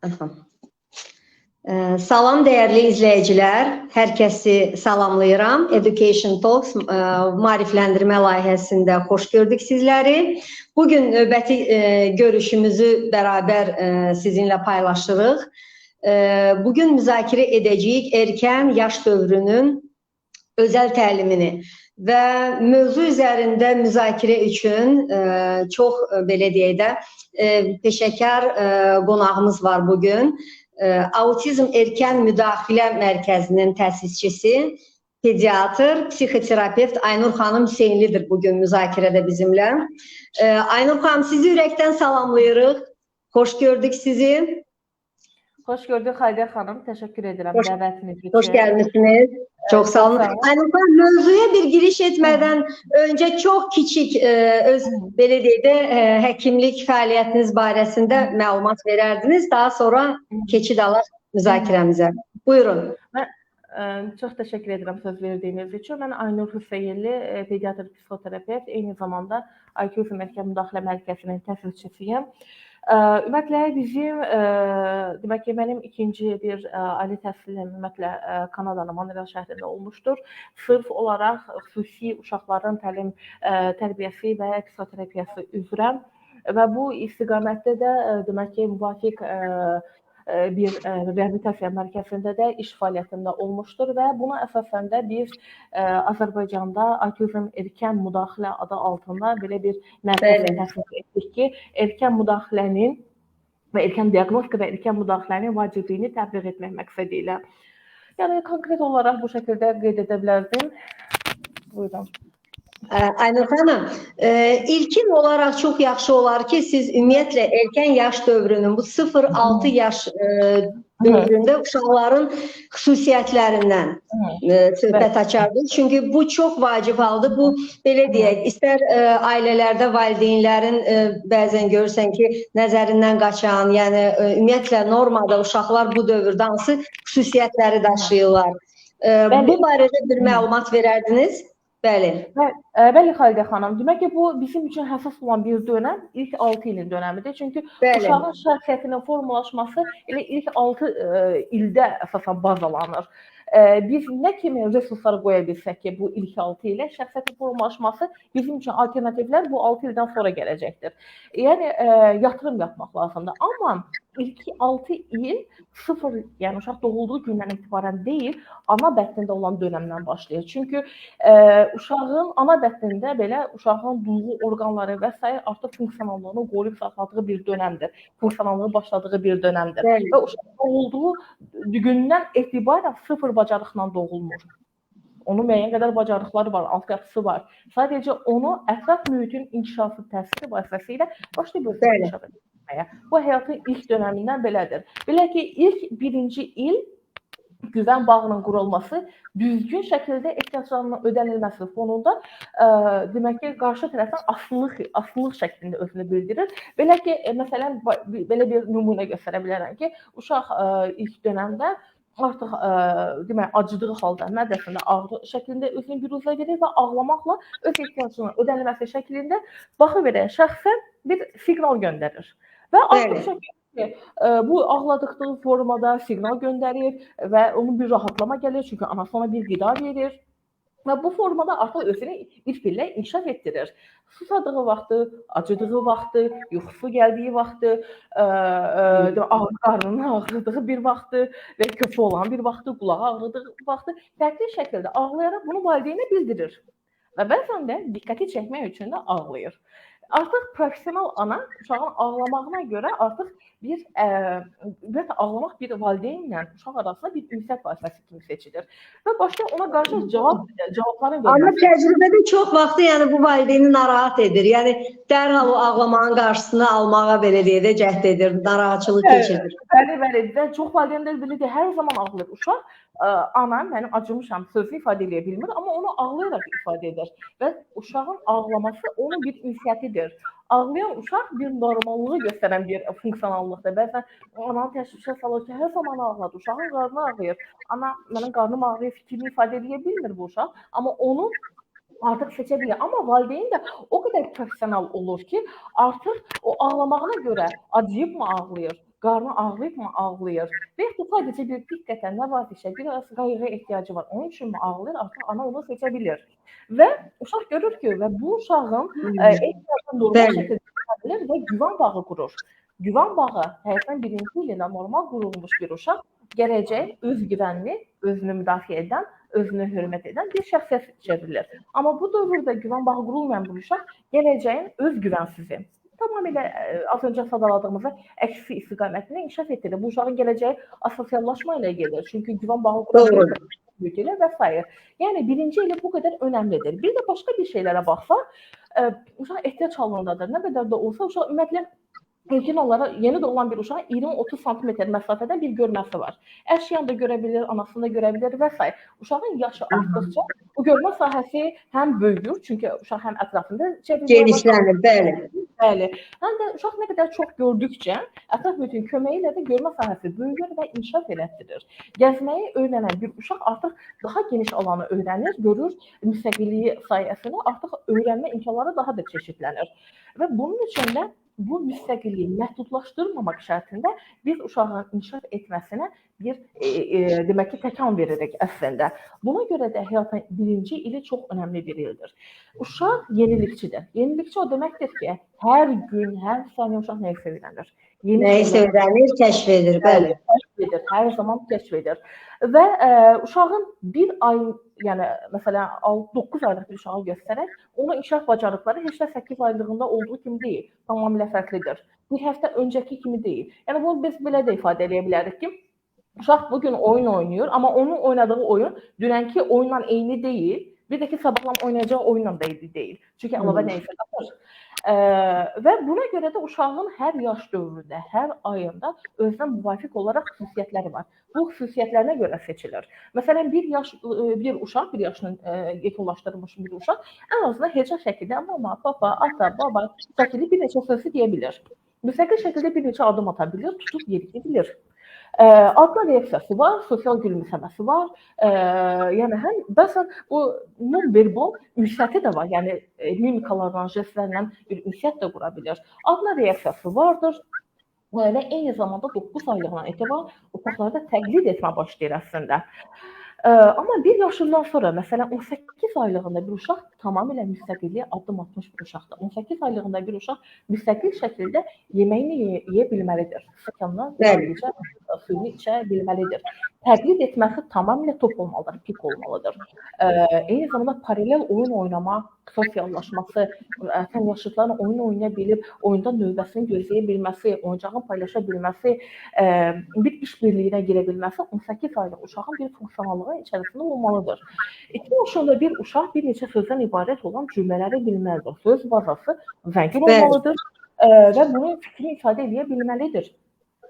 Aha. Salam dəyərli izləyicilər, hər kəsi salamlayıram. Education Talks maarifləndirmə layihəsində xoş gördük sizləri. Bugün növbəti görüşümüzü bərabər sizinlə paylaşırıq. Bugün müzakirə edəcəyik erkən yaş dövrünün özəl təlimini və mövzu üzərində müzakirə üçün çox belə deyək də peşəkar qonağımız var bugün. Autizm Erkən Müdaxilə Mərkəzinin təsisçisi, pediatr, psixoterapevt Aynur xanım Hüseynlidir bugün müzakirədə bizimlə. Aynur xanım, sizi ürəkdən salamlayırıq. Xoş gördük sizi. Xoş gördük Xalidə xanım. Təşəkkür edirəm dəvətiniz üçün. Xoş gəlmişsiniz. Çox sağ olun. Aynur xanım, mövzuya bir giriş etmədən öncə çox kiçik öz belə deyək də həkimlik fəaliyyətiniz barəsində məlumat verərdiniz. Daha sonra keçid alaq müzakirəmizə. Buyurun. Çox təşəkkür edirəm söz verdiyiniz üçün. Mən Aynur Hüseynli, pediatr psixoterapevt, eyni zamanda Autizm Erkən Müdaxilə Mərkəzinin təsisçisiyəm. Ümumiyyətlə bizim demək ki, mənim ikinci bir ali təhsilim ümumiyyətlə Kanadanın Montreal şəhərində olmuşdur. Sırf olaraq xüsusi uşaqların təlim tərbiyəsi və psixoterapiyası üzrə və bu istiqamətdə də demək ki, müvafiq bir reabilitasiya mərkəzində də iş fəaliyyətində olmuşdur və buna əsasən də biz Azərbaycanda Autizm Erkən Müdaxilə adı altında belə bir mərkəz təsis etdik ki, erkən müdaxilənin və erkən diaqnostika və erkən müdaxilənin vacibliyini təbliğ etmək məqsədi ilə. Yəni konkret olaraq bu şəkildə qeyd edə bilərdim. Buyurun. Aynur xanım, ilkin olaraq çox yaxşı olar ki, siz ümumiyyətlə erkən yaş dövrünün bu 0-6 yaş dövründə uşaqların xüsusiyyətlərindən söhbət açardınız. Çünki bu çox vacib haldır. Bu belə deyək, istər ailələrdə valideynlərin bəzən görürsən ki, nəzərindən qaçan, yəni ümumiyyətlə normada uşaqlar bu dövrdə hansı xüsusiyyətləri daşıyırlar. Bu barədə bir məlumat verərdiniz? Bəli. Bəli Xalidə xanım. Demək ki, bu bizim üçün həssas olan bir dönəm ilk 6 ilin dönəmidir. Çünki uşağın şəxsiyyətinin formalaşması elə ilk 6 ildə əsasən bazalanır. Biz nə kimi resurslar qoya bilsək ki, bu ilk 6 ilə şəxsiyyətin formalaşması bizim üçün alternativlər bu 6 ildən sonra gələcəkdir. Yəni yatırım yapmaq lazımdır. Amma ilk 6 il 0, yəni uşaq doğulduğu gündən etibarən deyil, ana bətnində olan dönəmdən başlayır. Çünki uşağın ana bətnində belə uşağın duyğu orqanları və s. artıq funksionallığını qoruyub saxladığı bir dönəmdir. Funksionallığı başladığı bir dönəmdir. Və uşaq doğulduğu gündən etibarən 0 bacarıqla doğulmur. Onun müəyyən qədər bacarıqları var, altyapısı var. Sadəcə onu ətraf mühitin inkişafı təsiri vasitəsilə başlayıb inkişaf edir. Bu həyatın ilk dönəmindən belədir. Belə ki, ilk birinci il güvən bağının qurulması, düzgün şəkildə ehtiyaclarının ödənilməsi fonunda demək ki, qarşı tərəfdən asılılıq şəklində özünü bildirir. Belə ki, məsələn, belə bir nümunə göstərə bilərəm ki, uşaq ilk dönəmdə artıq demək, acıdığı halda mədəsində ağrı şəklində özünü biruzə verir və ağlamaqla öz ehtiyacının ödənilməsi şəklində baxı verən şəxsə bir siqnal göndərir. Və artıq şəkildə bu ağladığı formada siqnal göndərir və onun bir rahatlama gəlir, çünki anası ona bir qida verir. Və bu formada artıq özünü bir pillə inkişaf etdirir. Susadığı vaxtı, acıdığı vaxtı, yuxusu gəldiyi vaxtı, qarnının ağrıdığı bir vaxtı və köfü olan bir vaxtı, qulağı ağrıdığı vaxtı fərqli şəkildə ağlayaraq bunu valideynə bildirir. Və bəzən də diqqəti çəkmək üçün də ağlayır. Artıq professional ana uşağın ağlamağına görə artıq bir ağlamaq bir valideynlə uşaq arasında bir ünsiyyət vasitəsi kimi seçilir. Və başqa ona qarşı cavabların verir. Amma təcrübədə çox vaxtı yəni bu valideyni narahat edir. Yəni dərhal o ağlamağın qarşısını almağa belə deyə də cəhd edir, narahatçılıq keçirir. Bəli, və çox valideynlər belə deyir, hər zaman ağlayır uşaq. Ana mənim acımışam sözünü ifadə edə bilmir, amma onu ağlayaraq ifadə edir və uşağın ağlaması onun bir ünsiyyətidir. Ağlayan uşaq bir normallığı göstərən bir funksionallıqdır. Bəzən ananı təşvişə salır ki, hər zaman ağladı, uşağın qarnı ağrıyır. Ana, mənim qarnım ağrıyır fikrini ifadə edə bilmir bu uşaq, amma onu artıq seçə bilir. Amma valideyn də o qədər professional olur ki, artıq o ağlamağına görə acıyıbmı ağlayır, qarnı ağrıyıb mı ağlayır və ya da sadəcə bir diqqətən nə var desə, biraz qayğıya ehtiyacı var. Onun üçün mü ağlayır? Artıq ana onu seçə bilir. Və uşaq görür ki, və bu uşağın ehtiyacını normal şəkildə seçə bilir və güvən bağı qurur. Güvən bağı həyatın birinci ilində normal qurulmuş bir uşaq gələcək özgüvənli, özünü müdafiə edən, özünü hörmət edən bir şəxsiyyət çevrilir. Amma bu dövrdə güvən bağı qurulmayan bir uşaq gələcəyin özgüvənsizi, tamamilə az öncə sadaladığımızda əksi istiqamətində inkişaf etdirir. Bu uşağın gələcəyi asosiallaşma ilə gedir. Çünki güvən bağı qurulmayan və s. Yəni birinci ili bu qədər önəmlidir. Bir də başqa bir şeylərə baxsaq, uşaq ehtiyac halındadır. Nə qədər də olsa uşaq ümumiyyətlə İlkin olaraq yeni doğulan bir uşağın 20-30 sm məsafədən bir görməsi var. Əşyanı da görə bilir, anasını da görə bilir və s. Uşağın yaşı artdıqca bu görmə sahəsi həm böyüyür, çünki uşaq həm ətrafında genişlənir, bəli. Bəli. Həm də uşaq nə qədər çox gördükcə ətraf mühitin köməyi ilə də görmə sahəsi böyüyür və inkişaf elətdirir. Gəzməyi öyrənən bir uşaq artıq daha geniş alanı öyrənir, görür, müstəqilliyi sayəsində artıq öyrənmə imkanları daha da çeşidlənir. Və bunun üçün də bu müstəqilliyi məhdudlaşdırmamaq şərtində biz uşağın inkişaf etməsinə bir demək ki, təkan veririk əslində. Buna görə də həyatın birinci ili çox önəmli bir ildir. Uşaq yenilikçidir. Yenilikçi o deməkdir ki, hər gün, hər saniyə uşaq nəyi öyrənir. Nəyi öyrənir, kəşf edir, bəli. Kəşf edir, hər zaman kəşf edir. Və uşağın bir ay, yəni məsələn 9 aylıq bir uşağı göstərək, onun inkişaf bacarıqları heç də 8 aylığında olduğu kimi deyil, tamamilə fərqlidir. Bir həftə öncəki kimi deyil. Yəni bunu biz belə də ifadə edə bilərik ki, uşaq bugün oyun oynayır, amma onun oynadığı oyun dünənki oyunla eyni deyil. Bir də ki, sabahlan oynayacağı oyunla da eyni deyil. Çünki əlavə nəyisə qatır. Və buna görə də uşağın hər yaş dövründə, hər ayında özünə müvafiq olaraq xüsusiyyətləri var. Bu xüsusiyyətlərinə görə seçilir. Məsələn, bir uşaq, bir yaşını yekunlaşdırılmış bir uşaq ən azından heca şəkildə mama, papa, ata, baba şəkildə bir neçə sözü deyə bilir. Müstəqil şəkildə bir neçə adım ata bilir, tutub yeriyə bilir. Adla reaksiyası var, sosial gülümsəməsi var. Yəni həm bəzən bu non-verbal ünsiyyəti də var. Yəni mimikalarla, jestlərlə bir ünsiyyət də qura bilir. Adla reaksiyası vardır. Və eyni zamanda 9 aylığından etibarən uşaqlarda təqlid etmə başlayır əslində. Amma bir yaşından sonra, məsələn 18 aylığında bir uşaq tamamilə müstəqilliyə addım atmış bir uşaqdır. 18 aylığında bir uşaq müstəqil şəkildə yeməyini yeyə bilməlidir. Stəkandan suyunu içə bilməlidir. Təqlid etməsi tamamilə top olmalıdır, pik olmalıdır. Eyni zamanda paralel oyun oynamaq, sosiallaşması, sən yaşıtlarla oyun oynaya bilib, oyunda növbəsini gözləyə bilməsi, oyuncağını paylaşa bilməsi, bir iş birliyinə girə bilməsi 18 aylıq uşağın bir funksionallığın içərisində olmalıdır. 2 yaşında bir uşaq bir neçə sözdən ibarət olan cümlələri bilməlidir. Söz bazası zəngin olmalıdır və bunun fikrini ifadə edə bilməlidir.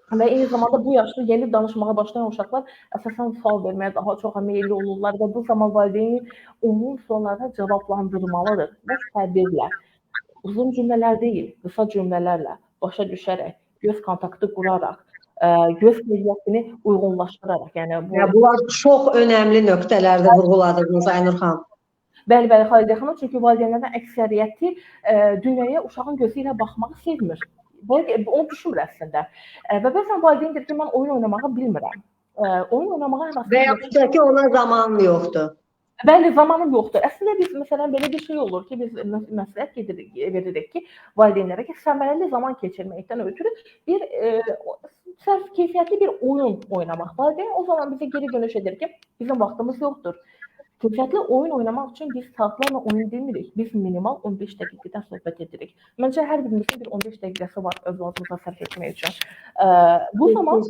Və eyni zamanda bu yaşda yeni danışmağa başlayan uşaqlar əsasən sual verməyə daha çox meyilli olurlar və bu zaman valideynin onun suallarına cavablandırmalıdır və təbirlə. Uzun cümlələr deyil, qısa cümlələrlə, başa düşərək, göz kontaktı quraraq, göz qeyriyyətini uyğunlaşdıraraq. Yəni bunlar çox önəmli nöqtələrdə vurğuladığınız Aynur xanım. Bəli, Xalidə xanım, çünki valideynlərdən əksəriyyəti dünyaya uşağın gözü ilə baxmağı sevmir. Onu düşünmür əslində. Və bəzən valideyn deyir ki, mən oyun oynamağı bilmirəm. Oyun oynamağa həvəsim və yaxud da ki, ona zamanım yoxdur. Bəli, zamanım yoxdur. Əslində biz məsələn belə bir şey olur ki, biz məsləhət veririk ki, valideynlərə ki, səmərəli zaman keçirməkdən ötürü bir sərf keyfiyyətli bir oyun oynamaq. Valideyn o zaman bizə geri dönüş edir ki, bizim vaxtımız yoxdur. Keyfiyyətli oyun oynamaq üçün biz saatlarla oyun demirik. Biz minimal 15 dəqiqədən söhbət edirik. Məncə hər birimizin bir 15 dəqiqəsi var övladımıza sərf etmək üçün. Bu zaman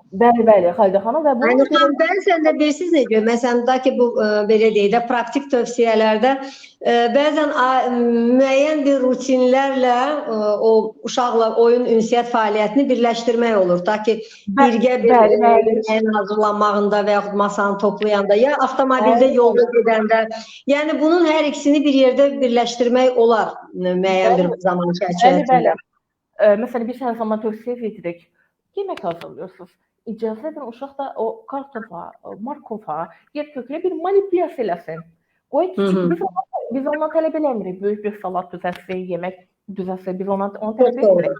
bəli, Xalidə xanım və Aynur xanım, bəzən də bilirsiniz necə, məsələn da ki, bu belə deyək də praktik tövsiyələrdə bəzən müəyyən bir rutinlərlə o uşaqla oyun ünsiyyət fəaliyyətini birləşdirmək olur. Ta ki, birgə bir hazırlanmağında və yaxud masanı toplayanda, ya avtomobildə yolda gedəndə, yəni bunun hər ikisini bir yerdə birləşdirmək olar müəyyən bir zaman çərçivəsində. Məsələn, biz hər zaman tövsiyə edirik. Yemək hazırlıyorsunuz. İcazə edin uşaq da o kartofa, markova, yer kökünə bir manipulyasiya eləsin. Qoy küçük, biz ondan tələb eləmirik. Böyük bir salat düzəlsin, yemək düzəlsin, biz ondan tələb eləmirik.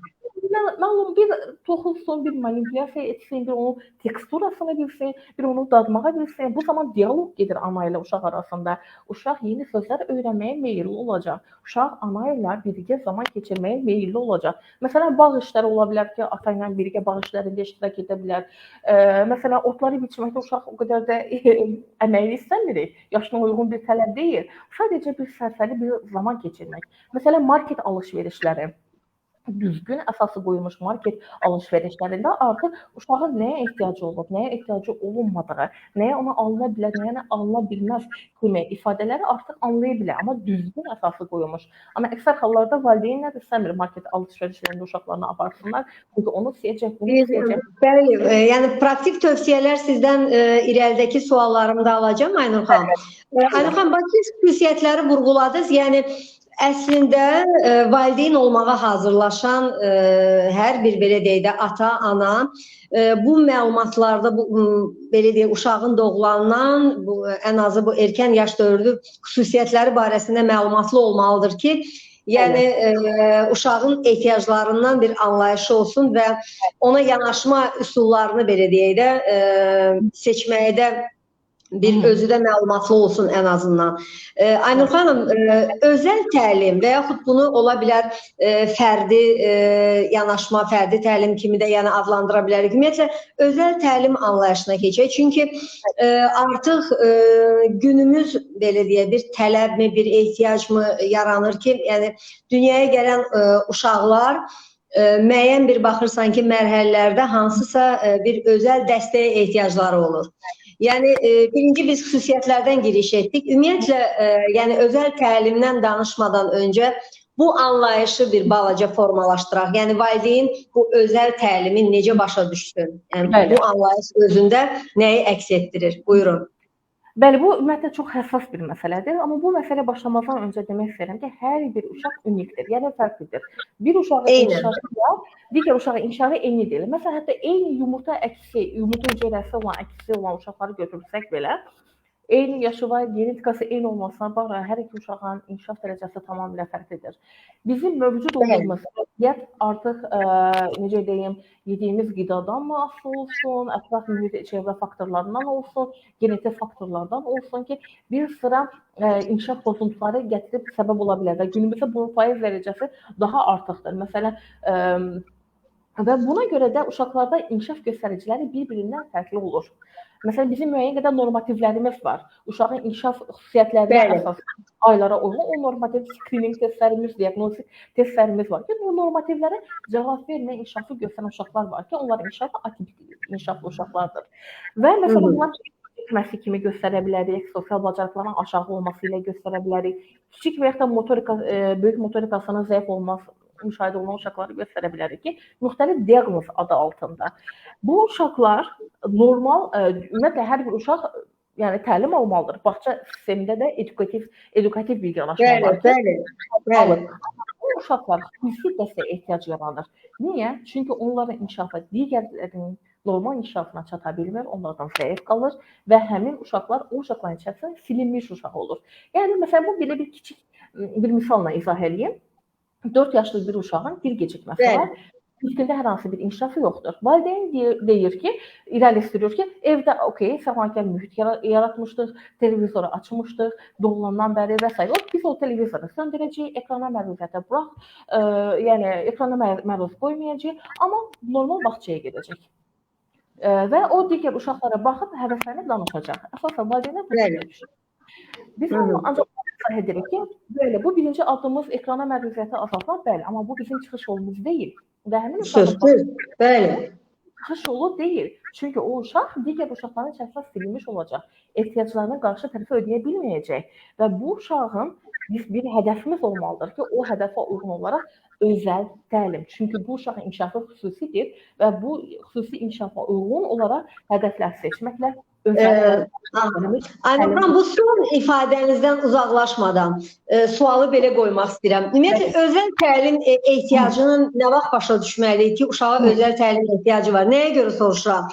Məlum bir toxunsun, bir manipulyasiya etsin, bir onun teksturasını bilsin, bir onu dadmağa bilsin. Bu zaman diyaloq gedir ana ilə uşaq arasında. Uşaq yeni sözlər öyrənməyə meyilli olacaq. Uşaq ana ilə birgə zaman keçirməyə meyilli olacaq. Məsələn, bağ işləri ola bilər ki, ata ilə birgə bağ işlərində iştirak edə bilər. Məsələn, otları biçməkdə uşaq o qədər də əməyini istəmir. Yaşına uyğun bir tələb deyil. Sadəcə bir sərfəli bir zaman keçirmək. Məsələn, market alış-verişləri. Düzgün əsası qoyulmuş market alış-verişlərində artıq uşağın nəyə ehtiyacı olub, nəyə ehtiyacı olunmadığı, nəyə ona alına bilər, nəyə alına bilməz kimi ifadələri artıq anlaya bilər. Amma düzgün əsası qoyulmuş. Amma əksər hallarda valideynlər istəmir market alış-verişlərində uşaqlarını aparsınlar. Çünki onu istəyəcək, bunu istəyəcək. Bəli, yəni praktik tövsiyələr sizdən irəlidəki suallarımda alacağım Aynur xanım. Aynur xanım, bax siz xüsusiyyətləri vurğuladınız. Yəni əslində valideyn olmağa hazırlaşan hər bir belə deyək də ata, ana bu məlumatlarda belə deyək uşağın doğulandan ən azı bu erkən yaş dövrü xüsusiyyətləri barəsində məlumatlı olmalıdır ki, yəni uşağın ehtiyaclarından bir anlayışı olsun və ona yanaşma üsullarını belə deyək də seçməkdə bir özü də məlumatlı olsun ən azından. Aynur xanım, özəl təlim və yaxud bunu ola bilər fərdi yanaşma, fərdi təlim kimi də yəni adlandıra bilərik. Ümumiyyətlə, özəl təlim anlayışına keçək. Çünki artıq günümüz belə deyək, bir tələbmi, bir ehtiyacmı yaranır ki, yəni dünyaya gələn uşaqlar müəyyən bir baxırsan ki, mərhələlərdə hansısa bir özəl dəstəyə ehtiyacları olur. Yəni birinci biz xüsusiyyətlərdən giriş etdik. Ümumiyyətlə, yəni özəl təlimdən danışmadan öncə bu anlayışı bir balaca formalaşdıraq. Yəni valideyn bu özəl təlimi necə başa düşsün? Yəni bu anlayış özündə nəyi əks etdirir? Buyurun. Bəli, bu ümumiyyətlə çox həssas bir məsələdir. Amma bu məsələ başlamazdan öncə demək istəyirəm ki, hər bir uşaq unikdir, yəni fərqlidir. Bir uşağın inkişafıyla digər uşağın inkişafı eyni deyil. Məsələn, hətta eyni yumurta hüceyrəsi olan, əksi olan uşaqları götürsək belə, eyni yaşı var, genetikası eyni olmasına baxmayaraq hər iki uşağın inkişaf dərəcəsi tamamilə fərqlidir. Bizim mövcud olduğumuz vəziyyət artıq necə deyim, yediyimiz qidadan mı asılı olsun, ətraf mühit çevrə faktorlarından olsun, genetik faktorlardan olsun ki, bir sıra inkişaf pozuntuları gətirib səbəb ola bilər və günümüzdə bunun faiz dərəcəsi daha artıqdır. Məsələn, və buna görə də uşaqlarda inkişaf göstəriciləri bir-birindən fərqli olur. Məsələn, bizim müəyyən qədər normativlərimiz var. Uşağın inkişaf xüsusiyyətlərinə əsas aylara uyğun o normativ skrining testlərimiz, diaqnostik testlərimiz var ki, bu normativlərə cavab verməyən inkişafı göstərən uşaqlar var ki, onlar inkişafı atipik inkişaflı uşaqlardır. Və məsələn, bunlar etməsi kimi göstərə bilərik, sosial bacarıqların aşağı olması ilə göstərə bilərik, kiçik və yaxud da böyük motorikasının zəif olması müşahidə olunan uşaqları göstərə bilərik ki, müxtəlif diaqnoz adı altında. Bu uşaqlar normal, ümumiyyətlə hər bir uşaq yəni təlim almalıdır. Bağça sistemində də edukativ bir yanaşma var. Bəli. Bu uşaqlar xüsusi dəstəyə ehtiyac yaranır. Niyə? Çünki onların inkişafı digərlərinin normal inkişafına çata bilmir, onlardan zəif qalır və həmin uşaqlar o uşaqların içərisində silinmiş uşaq olur. Yəni, məsələn, bu belə bir kiçik bir misalla izah edeyim. 4 yaşlı bir uşağın dil gecikməsi var. İlkində hər hansı bir inkişafı yoxdur. Valideyn deyir ki, irəli sürür ki, evdə səvankar mühit yaratmışdıq, televizoru açmışdıq, doğulandan bəri və s. Biz o televizoru söndürəcəyik, ekrana məruzətə burax, yəni ekrana məruz qoymayacağıq, amma normal bağçaya gedəcək. Və o digər uşaqlara baxıb həvəslərini danışacaq. Əsasən valideynlər bu cürə düşür. Biz onu ancaq izah edirik ki, belə bu birinci addımımız ekrana məruzəti azaltmaq, bəli, amma bu bizim çıxış yolumuz deyil. Və həmin uşağın çıxış yolu deyil. Çünki o uşaq digər uşaqların içərisində silinmiş olacaq. Ehtiyaclarını qarşı tərəfə ödəyə bilməyəcək. Və bu uşağın bir hədəfimiz olmalıdır ki, o hədəfə uyğun olaraq özəl təlim. Çünki bu uşağın inkişafı xüsusidir və bu xüsusi inkişafa uyğun olaraq hədəflər seçməklə Aynur xanım, bu son ifadənizdən uzaqlaşmadan sualı belə qoymaq istəyirəm. Ümumiyyətlə, özəl təlim ehtiyacının nə vaxt başa düşməliyik ki, uşağa özəl təlim ehtiyacı var? Nəyə görə soruşuram?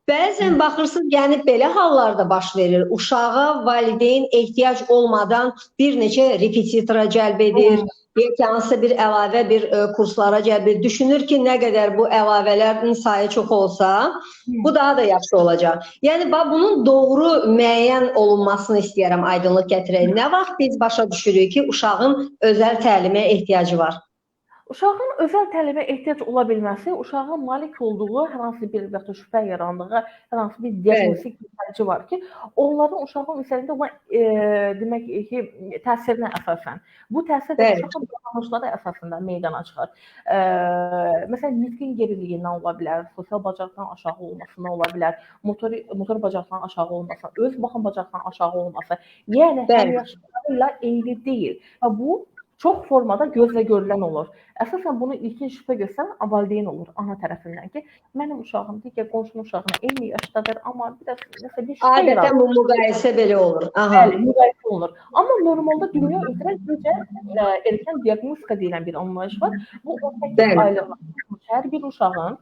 Bəzən baxırsınız, yəni belə hallarda baş verir. Uşağa valideyn ehtiyac olmadan bir neçə repetitora cəlb edir, ya ki, hansısa bir əlavə bir kurslara cəlb edir. Düşünür ki, nə qədər bu əlavələrin sayı çox olsa, bu daha da yaxşı olacaq. Yəni, bunun doğru müəyyən olunmasını istəyərəm, aydınlıq gətirək. Nə vaxt biz başa düşürük ki, uşağın özəl təlimə ehtiyacı var? Uşağın özəl təlimə ehtiyac ola bilməsi, uşağın malik olduğu hər hansı bir şübhə yarandığı, hər hansı bir diaqnostik xərci var ki, onların uşağın üzərində olan demək ki, təsirinə əsasən. Bu təsir də uşağın davranışları əsasında meydana çıxar. Məsələn, nitqin geriliyindən ola bilər, sosial bacarıqdan aşağı olmasından ola bilər, motor bacarıqdan aşağı olması, öz baxım bacarıqdan aşağı olması. Yəni, hər yaşlarıyla eyni deyil. Bu, çox formada gözlə görülən olur. Əsasən bunu ilkin şübhə göstərən valideyn olur ana tərəfindən ki, mənim uşağım digər qonşunun uşağına eyni yaşdadır, amma biraz nəsə bir şübhə yaranır. Adətən bu müqayisə belə olur. Bəli, müqayisə olunur. Amma normalda dünya üzrə necə erkən diaqnostika deyilən bir anlayış var. Bu 18 aylıq hər bir uşağın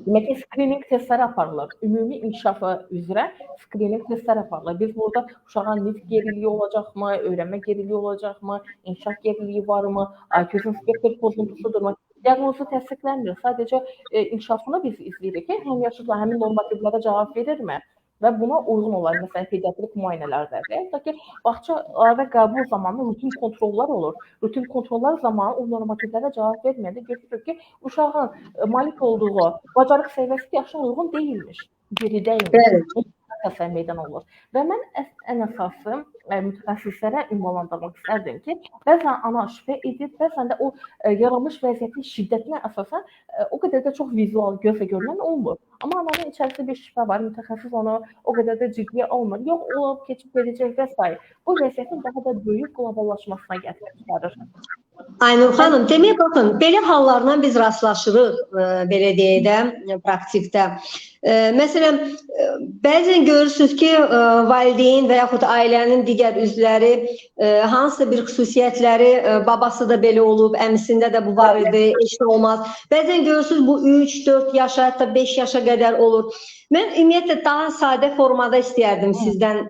demək ki, skrining testləri aparılır. Ümumi inkişafı üzrə skrining testləri aparılır. Biz burada uşağın nitq geriliyi olacaqmı, öyrənmə geriliyi olacaqmı, inkişaf geriliyi varmı, IQ-sun spektr pozuntusudurmu? Diaqnozu təsdiqlənmir. Sadəcə inkişafını biz izləyirik ki, həm yaşlılar həmin normativlərə cavab verirmi? Və buna uyğun olar, məsələn, pediatrik müayinələrdə. Hətta ki, bağçalarda qəbul zamanı rutin kontrollar olur. Rutin kontrollar zamanı o normativlərə cavab verməyəndə görürük ki, uşağın malik olduğu bacarıq səviyyəsi yaşına uyğun deyilmiş, geridəymiş. Təsəvvür meydana olur. Və mən ən əsası mütəxəssislərə ünvanlandırmaq istərdim ki, bəzən ana şübhə edir, bəzən də o yaranmış vəziyyətin şiddətinə əsasən o qədər də çox vizual gözlə görünən olmur. Amma ananın içərisində bir şübhə var, mütəxəssis onu o qədər də ciddiyə almır. Yox, o keçib gedəcək və s. Bu vəziyyətin daha da böyük qloballaşmasına gətirib çıxarır. Aynur xanım, demək baxın, belə hallarla biz rastlaşırıq, belə deyək də, praktikdə. Məsələn, bəzən görürsünüz ki, valideyn və yaxud ailənin digər üzvləri hansısa bir xüsusiyyətləri, babası da belə olub, əmisində də bu var idi, heç nə olmaz. Bəzən görürsünüz bu 3-4 yaşa, hətta 5 yaşa qədər olur. Mən ümumiyyətlə daha sadə formada istəyərdim sizdən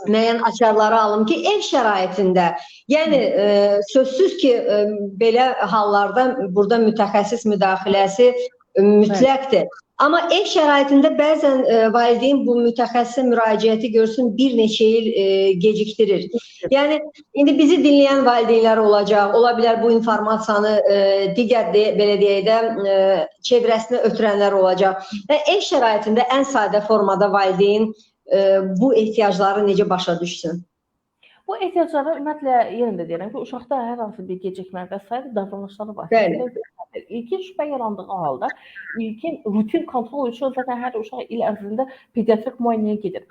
müəyyən açarları alım ki, ev şəraitində, yəni sözsüz ki, belə hallarda burada mütəxəssis müdaxiləsi mütləqdir. Amma ev şəraitində bəzən valideyn bu mütəxəssisə müraciəti görsün bir neçə il gecikdirir. Yəni, indi bizi dinləyən valideynlər olacaq, ola bilər bu informasiyanı digər, belə deyək də, çevrəsinə ötürənlər olacaq. Və ev şəraitində ən sadə formada valideyn bu ehtiyacları necə başa düşsün? Bu ehtiyacları ümumiyyətlə yenə də deyirəm ki, uşaqda hər hansı bir gecikmə və s. davranışları var. İlkin şübhə yarandığı halda ilkin rutin kontrol üçün zaten hər uşaq il ərzində pediatrik müayinəyə gedir.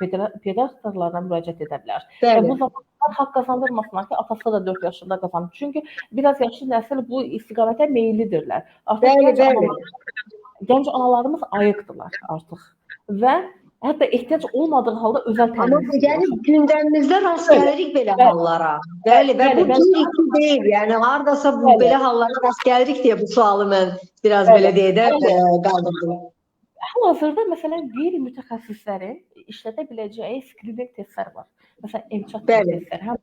Pediatrlarına müraciət edə bilər. Və bu zamanlar haqq qazandırmasınlar ki, atası da 4 yaşında qazanır. Çünki biraz yaşlı nəsil bu istiqamətə meyillidirlər. Artıq gənc analarımız ayıqdırlar artıq. Və hətta ehtiyac olmadığı halda özəl təlim. Amma yəni gündəmimizdə rast gəlirik belə hallara. Bəli, və bu bir-iki deyil. Yəni hardasa bu belə hallara rast gəlirik deyə bu sualı mən biraz belə deyə də qaldırdım. Hal-hazırda məsələn qeyri-mütəxəssislərin işlədə biləcəyi skrining testlər var. Məsələn, MCAT testlər, həm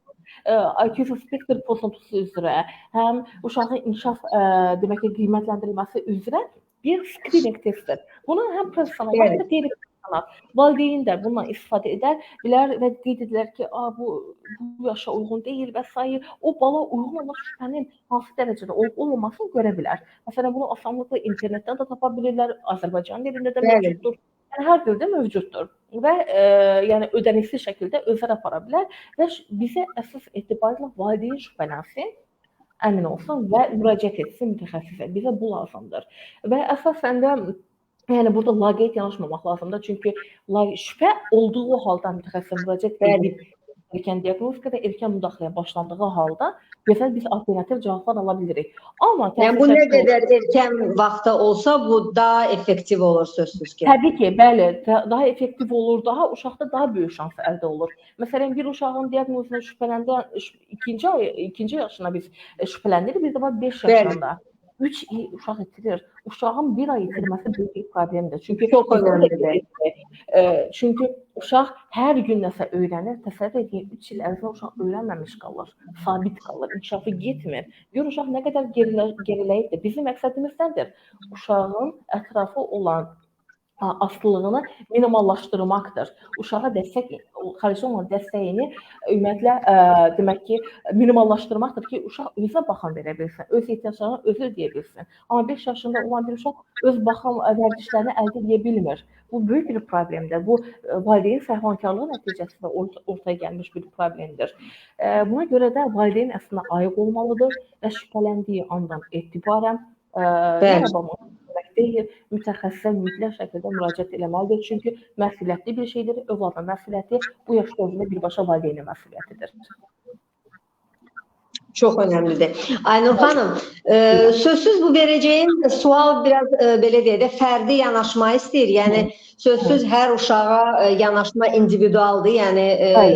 IQ spektr pozuntusu üzrə, həm uşağın inkişaf demək ki, qiymətləndirilməsi üzrə bir skrining testdir. Bunun həm professional, həm də qeyri valideyn də bundan istifadə edə bilər və qeyd edilər ki, bu yaşa uyğun deyil və s. O bala uyğun olan şübhənin hansı dərəcədə olub-olmamasını görə bilər. Məsələn, bunu asanlıqla internetdən də tapa bilirlər, Azərbaycan dilində də mövcuddur. Yəni, hər dildə mövcuddur və yəni, ödənişli şəkildə özləri apara bilər və bizə əsas etibarilə valideyn şübhələnsin, əmin olsun və müraciət etsin mütəxəssisə. Bizə bu lazımdır. Və əsasən də yəni burada laqeyd yanaşmamaq lazımdır. Çünki şübhə olduğu halda mütəxəssisə müraciət edib erkən diaqnostikada, erkən müdaxiləyə başlandığı halda gözəl biz alternativ cavablar ala bilirik. Amma yəni bu nə qədər erkən vaxtda olsa bu daha effektiv olur sözsüz ki. Təbii ki, bəli, daha effektiv olur, daha uşaqda daha böyük şans əldə olur. Məsələn, bir uşağın diaqnozuna şübhələndə ikinci yaşına biz şübhələndirik, bir də var 5 yaşında. 3 il uşaq itirir. Uşağın 1 ay itirməsi böyük bir problemdir. Çünki Çox önəmlidir. Çünki uşaq hər gün nəsə öyrənir. Təsəvvür edin, 3 il ərzində uşaq öyrənməmiş qalır, sabit qalır, inkişafı getmir. Gör uşaq nə qədər geriləyibdir. Bizim məqsədimiz nədir? Uşağın ətrafı olan asılılığını minimallaşdırmaqdır. Uşağa dəstək, xarici olan dəstəyini ümumiyyətlə demək ki, minimallaşdırmaqdır ki, uşaq özə baxım verə bilsin, öz ehtiyaclarını özü ödəyə bilsin. Amma 5 yaşında olan bir uşaq öz baxım vərdişlərini əldə edə bilmir. Bu böyük bir problemdir. Bu valideyn fəhmankarlığı nəticəsində ortaya gəlmiş bir problemdir. Buna görə də valideyn əslində ayıq olmalıdır və şübhələndiyi andan etibarən merhaba deyil, mütəxəssisə mütləq şəkildə müraciət eləməlidir. Çünki məsuliyyətli bir şeydir. Övladın məsuliyyəti bu yaş dövründə birbaşa valideynin məsuliyyətidir. Çox önəmlidir. Aynur xanım, sözsüz bu verəcəyim sual biraz belə deyək də fərdi yanaşma istəyir. Yəni sözsüz hər uşağa yanaşma individualdır. Yəni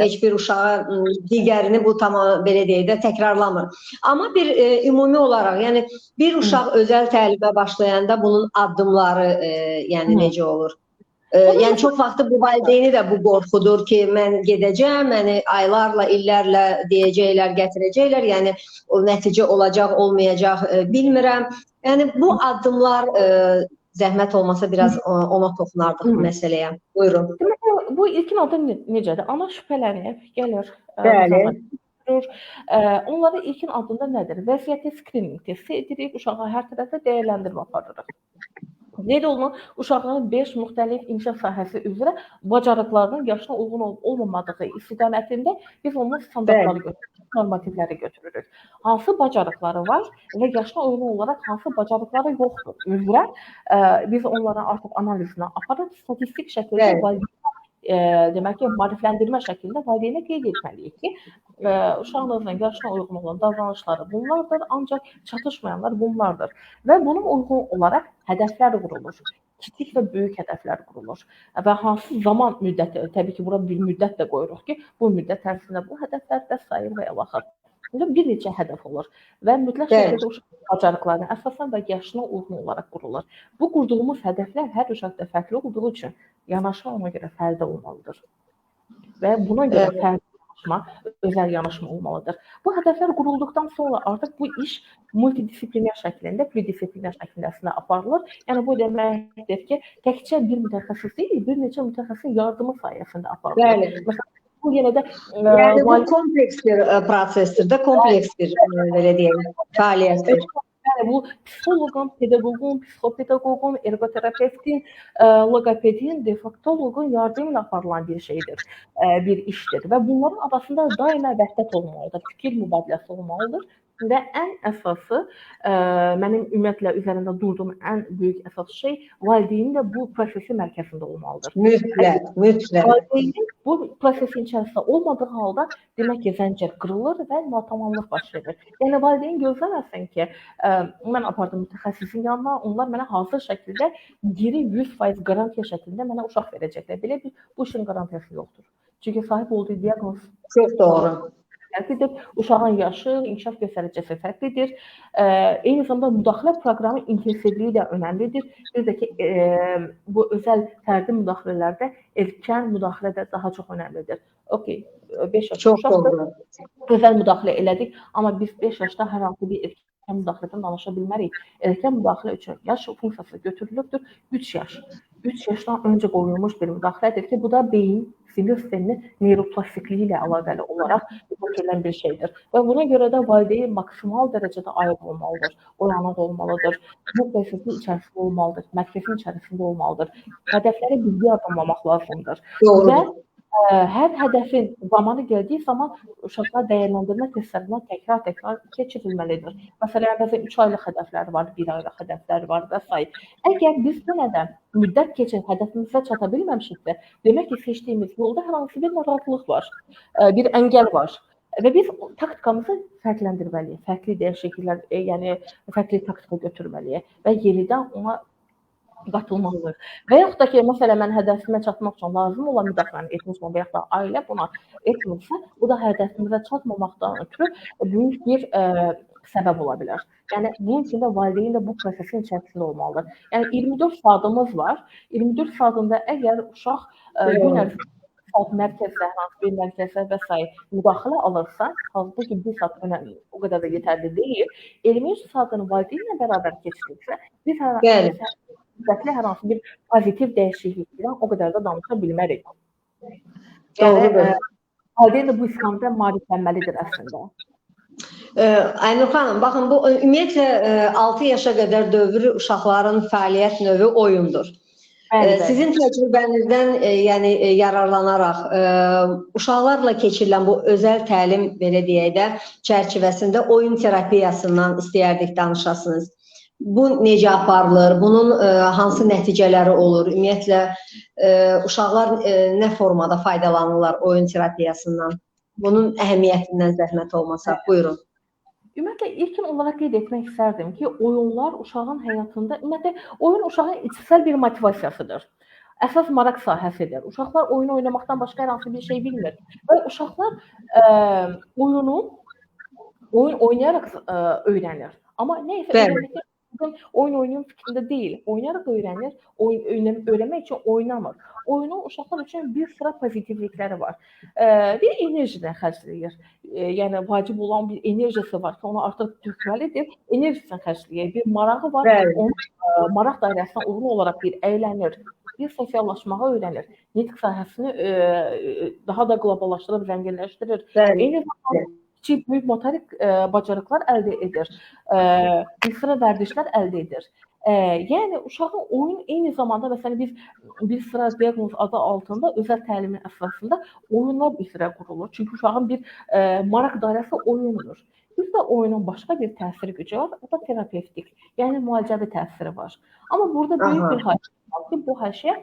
heç bir uşağa digərini bu tamam belə deyək də təkrarlamır. Amma bir ümumi olaraq, yəni bir uşaq özəl təlimə başlayanda bunun addımları yəni necə olur? Yəni çox vaxtı bu valideyni də bu qorxudur ki, mən gedəcəm, məni aylarla, illərlə deyəcəklər, gətirəcəklər. Yəni o nəticə olacaq, olmayacaq bilmirəm. Yəni bu addımlar zəhmət olmasa biraz ona toxunardıq məsələyə. Buyurun. Demək, bu ilkin addım necədir? Ana şübhələnir, gəlir. Bəli. Onlara ilkin addımda nədir? Vəziyyəti skrininq testi edirik, uşağa hər tərəfdə dəyərləndirmə aparırıq. Qeyd olunan uşağın 5 müxtəlif inkişaf sahəsi üzrə bacarıqlarının yaşına uyğun olmamadığı istiqamətində biz onun standartları götürürük, normativləri götürürük. Hansı bacarıqları var və yaşına uyğun olaraq hansı bacarıqları yoxdur üzrə biz onların artıq analizini aparıb statistik şəkildə demək ki, maarifləndirmə şəklində valideynə qeyd etməliyik ki, uşağınızın yaşına uyğun olan davranışları bunlardır, ancaq çatışmayanlar bunlardır. Və buna uyğun olaraq hədəflər qurulur. Kiçik və böyük hədəflər qurulur. Və hansı zaman müddəti, təbii ki, bura bir müddət də qoyuruq ki, bu müddət ərzində bu hədəflər və sair və ilaxır. Bir neçə hədəf olur və mütləq şəkildə uşaq bacarıqlarına əsasən və yaşına uyğun olaraq qurulur. Bu qurduğumuz hədəflər hər uşaqda fərqli olduğu üçün yanaşma ona görə fərqli olmalıdır. Və buna görə fərqli yanaşma, özəl yanaşma olmalıdır. Bu hədəflər qurulduqdan sonra artıq bu iş multidisipliner şəklində, pluridisipliner şəklində əslində aparılır. Yəni bu deməkdir ki, təkcə bir mütəxəssis deyil, bir neçə mütəxəssisin yardımı sayəsində aparılır. Məsələn, bu yenə də yəni bu kompleks bir prosesdir də, kompleks bir belə deyək, fəaliyyətdir. Yəni bu psixoloqun, pedaqoqun, psixopedaqoqun, ergoterapevtin, logopedin, defaktoloqun yardımı ilə aparılan bir şeydir, bir işdir və bunların arasında daima vəhdət olmalıdır, fikir mübadiləsi olmalıdır. Və ən əsası, mənim ümumiyyətlə üzərində durduğum ən böyük əsas şey valideynin də bu prosesin mərkəzində olmalıdır. Mütləq. Valideynin bu prosesin içərisində olmadığı halda demək ki, zəncir qırılır və natamamlıq baş verir. Yəni valideyn gözləməsin ki, mən apardım mütəxəssisin yanına, onlar mənə hazır şəkildə geri 100% qarantiya şəklində mənə uşaq verəcəklər. Belə bir bu işin qarantiyası yoxdur. Çünki sahib olduğu diaqnoz çox doğru. Fərqlidir. Uşağın yaşı, inkişaf göstəricisi fərqlidir. Eyni zamanda müdaxilə proqramı intensivliyi də önəmlidir. Bir də ki, bu özəl fərdi müdaxilələrdə erkən müdaxilə də daha çox önəmlidir. Okay, 5 yaşlı uşaqdır. Özəl müdaxilə elədik, amma biz 5 yaşda hər hansı bir erkən müdaxilədən danışa bilmərik. Erkən müdaxilə üçün yaş funksiyası götürülübdür 3 yaş. 3 yaşdan öncə qoyulmuş bir müdaxilədir ki, bu da beyin sinir sisteminin neuroplastikliyi ilə əlaqəli olaraq götürülən bir şeydir. Və buna görə də valideyn maksimal dərəcədə ayıq olmalıdır, oyanıq olmalıdır, bu prosesin içərisində olmalıdır, mərkəzin içərisində olmalıdır. Hədəfləri bilgi adamlamaq lazımdır. Və hər hədəfin zamanı gəldiyi zaman uşaqlar dəyərləndirmə testlərindən təkrar keçirilməlidir. Məsələn, bəzən 3 aylıq hədəflər var, 1 aylıq hədəflər var və s. Əgər biz yenədən müddət keçib hədəfimizə çata bilməmişiksə, demək ki, seçdiyimiz yolda hər hansı bir narahatlıq var, bir əngəl var. Və biz taktikamızı fərqləndirməliyik, fərqli dəyişikliklər, yəni fərqli taktika götürməliyik və yenidən ona qatılmalıdır. Və yaxud da ki, məsələn, mən hədəfimə çatmaq üçün lazım olan müdaxiləmi etmişəm və yaxud da ailə buna etmirsə, bu da hədəfimizə çatmamaqdan ötürü böyük bir səbəb ola bilər. Yəni bunun üçün də valideyn də bu prosesin içərisində olmalıdır. Yəni 24 saatımız var. 24 saatında əgər uşaq gün ərzində mərkəzdə, hansı bir mərkəzdə və s. müdaxilə alırsa, halbuki bir saat önəmli, o qədər də yetərli deyil. 23 saatını valideynlə bərabər keçirirsə, biz hər hansı bir pozitiv dəyişiklikdən o qədər də danışa bilmərik. Doğrudur. Valideyn də bu istiqamətə maariflənməlidir əslində. Aynur xanım, baxın, bu ümumiyyətlə 6 yaşa qədər dövr uşaqların fəaliyyət növü oyundur. Sizin təcrübənizdən yəni yararlanaraq uşaqlarla keçirilən bu özəl təlim, belə deyək də, çərçivəsində oyun terapiyasından istəyərdik danışasınız. Bu necə aparılır? Bunun hansı nəticələri olur? Ümumiyyətlə uşaqlar nə formada faydalanırlar oyun terapiyasından? Bunun əhəmiyyətindən zəhmət olmasa, buyurun. Ümumiyyətlə, ilkin olaraq qeyd etmək istərdim ki, oyunlar uşağın həyatında, ümumiyyətlə, oyun uşağın içsel bir motivasiyasıdır. Əsas maraq sahəsidir. Uşaqlar oyun oynamaqdan başqa hər hansı bir şey bilmir. Və uşaqlar oyun oynayaraq öyrənir. Amma neysə, öyrənməkdə oyun oynayın fikrində deyil. Oynayaraq öyrənir, öyrənmək üçün oynamır. Oyunun uşaqlar üçün bir sıra pozitivlikləri var. Bir enerjidən xərcləyir. Yəni, vacib olan bir enerjisi var ki, onu artıq tökməlidir. Enerjisindən xərcləyir. Bir marağı var, onun maraq dairəsinə uyğun olaraq bir əylənir. Bir sosiallaşmağı öyrənir. Nitq sahəsini daha da qloballaşdırıb, zənginləşdirir. Eyni zamanda kiçik, böyük motorik bacarıqlar əldə edir. Bir sıra vərdişlər əldə edir. Yəni, uşağın oyun eyni zamanda, məsələn, biz bir sıra diaqnoz adı altında özəl təlimin əsasında oyunlar üzrə qurulur. Çünki uşağın bir maraq dairəsi oyundur. Bizdə oyunun başqa bir təsir gücü var, o da terapevtik, yəni müalicəvi təsiri var. Amma burada böyük bir haşiyə var ki, bu haşiyə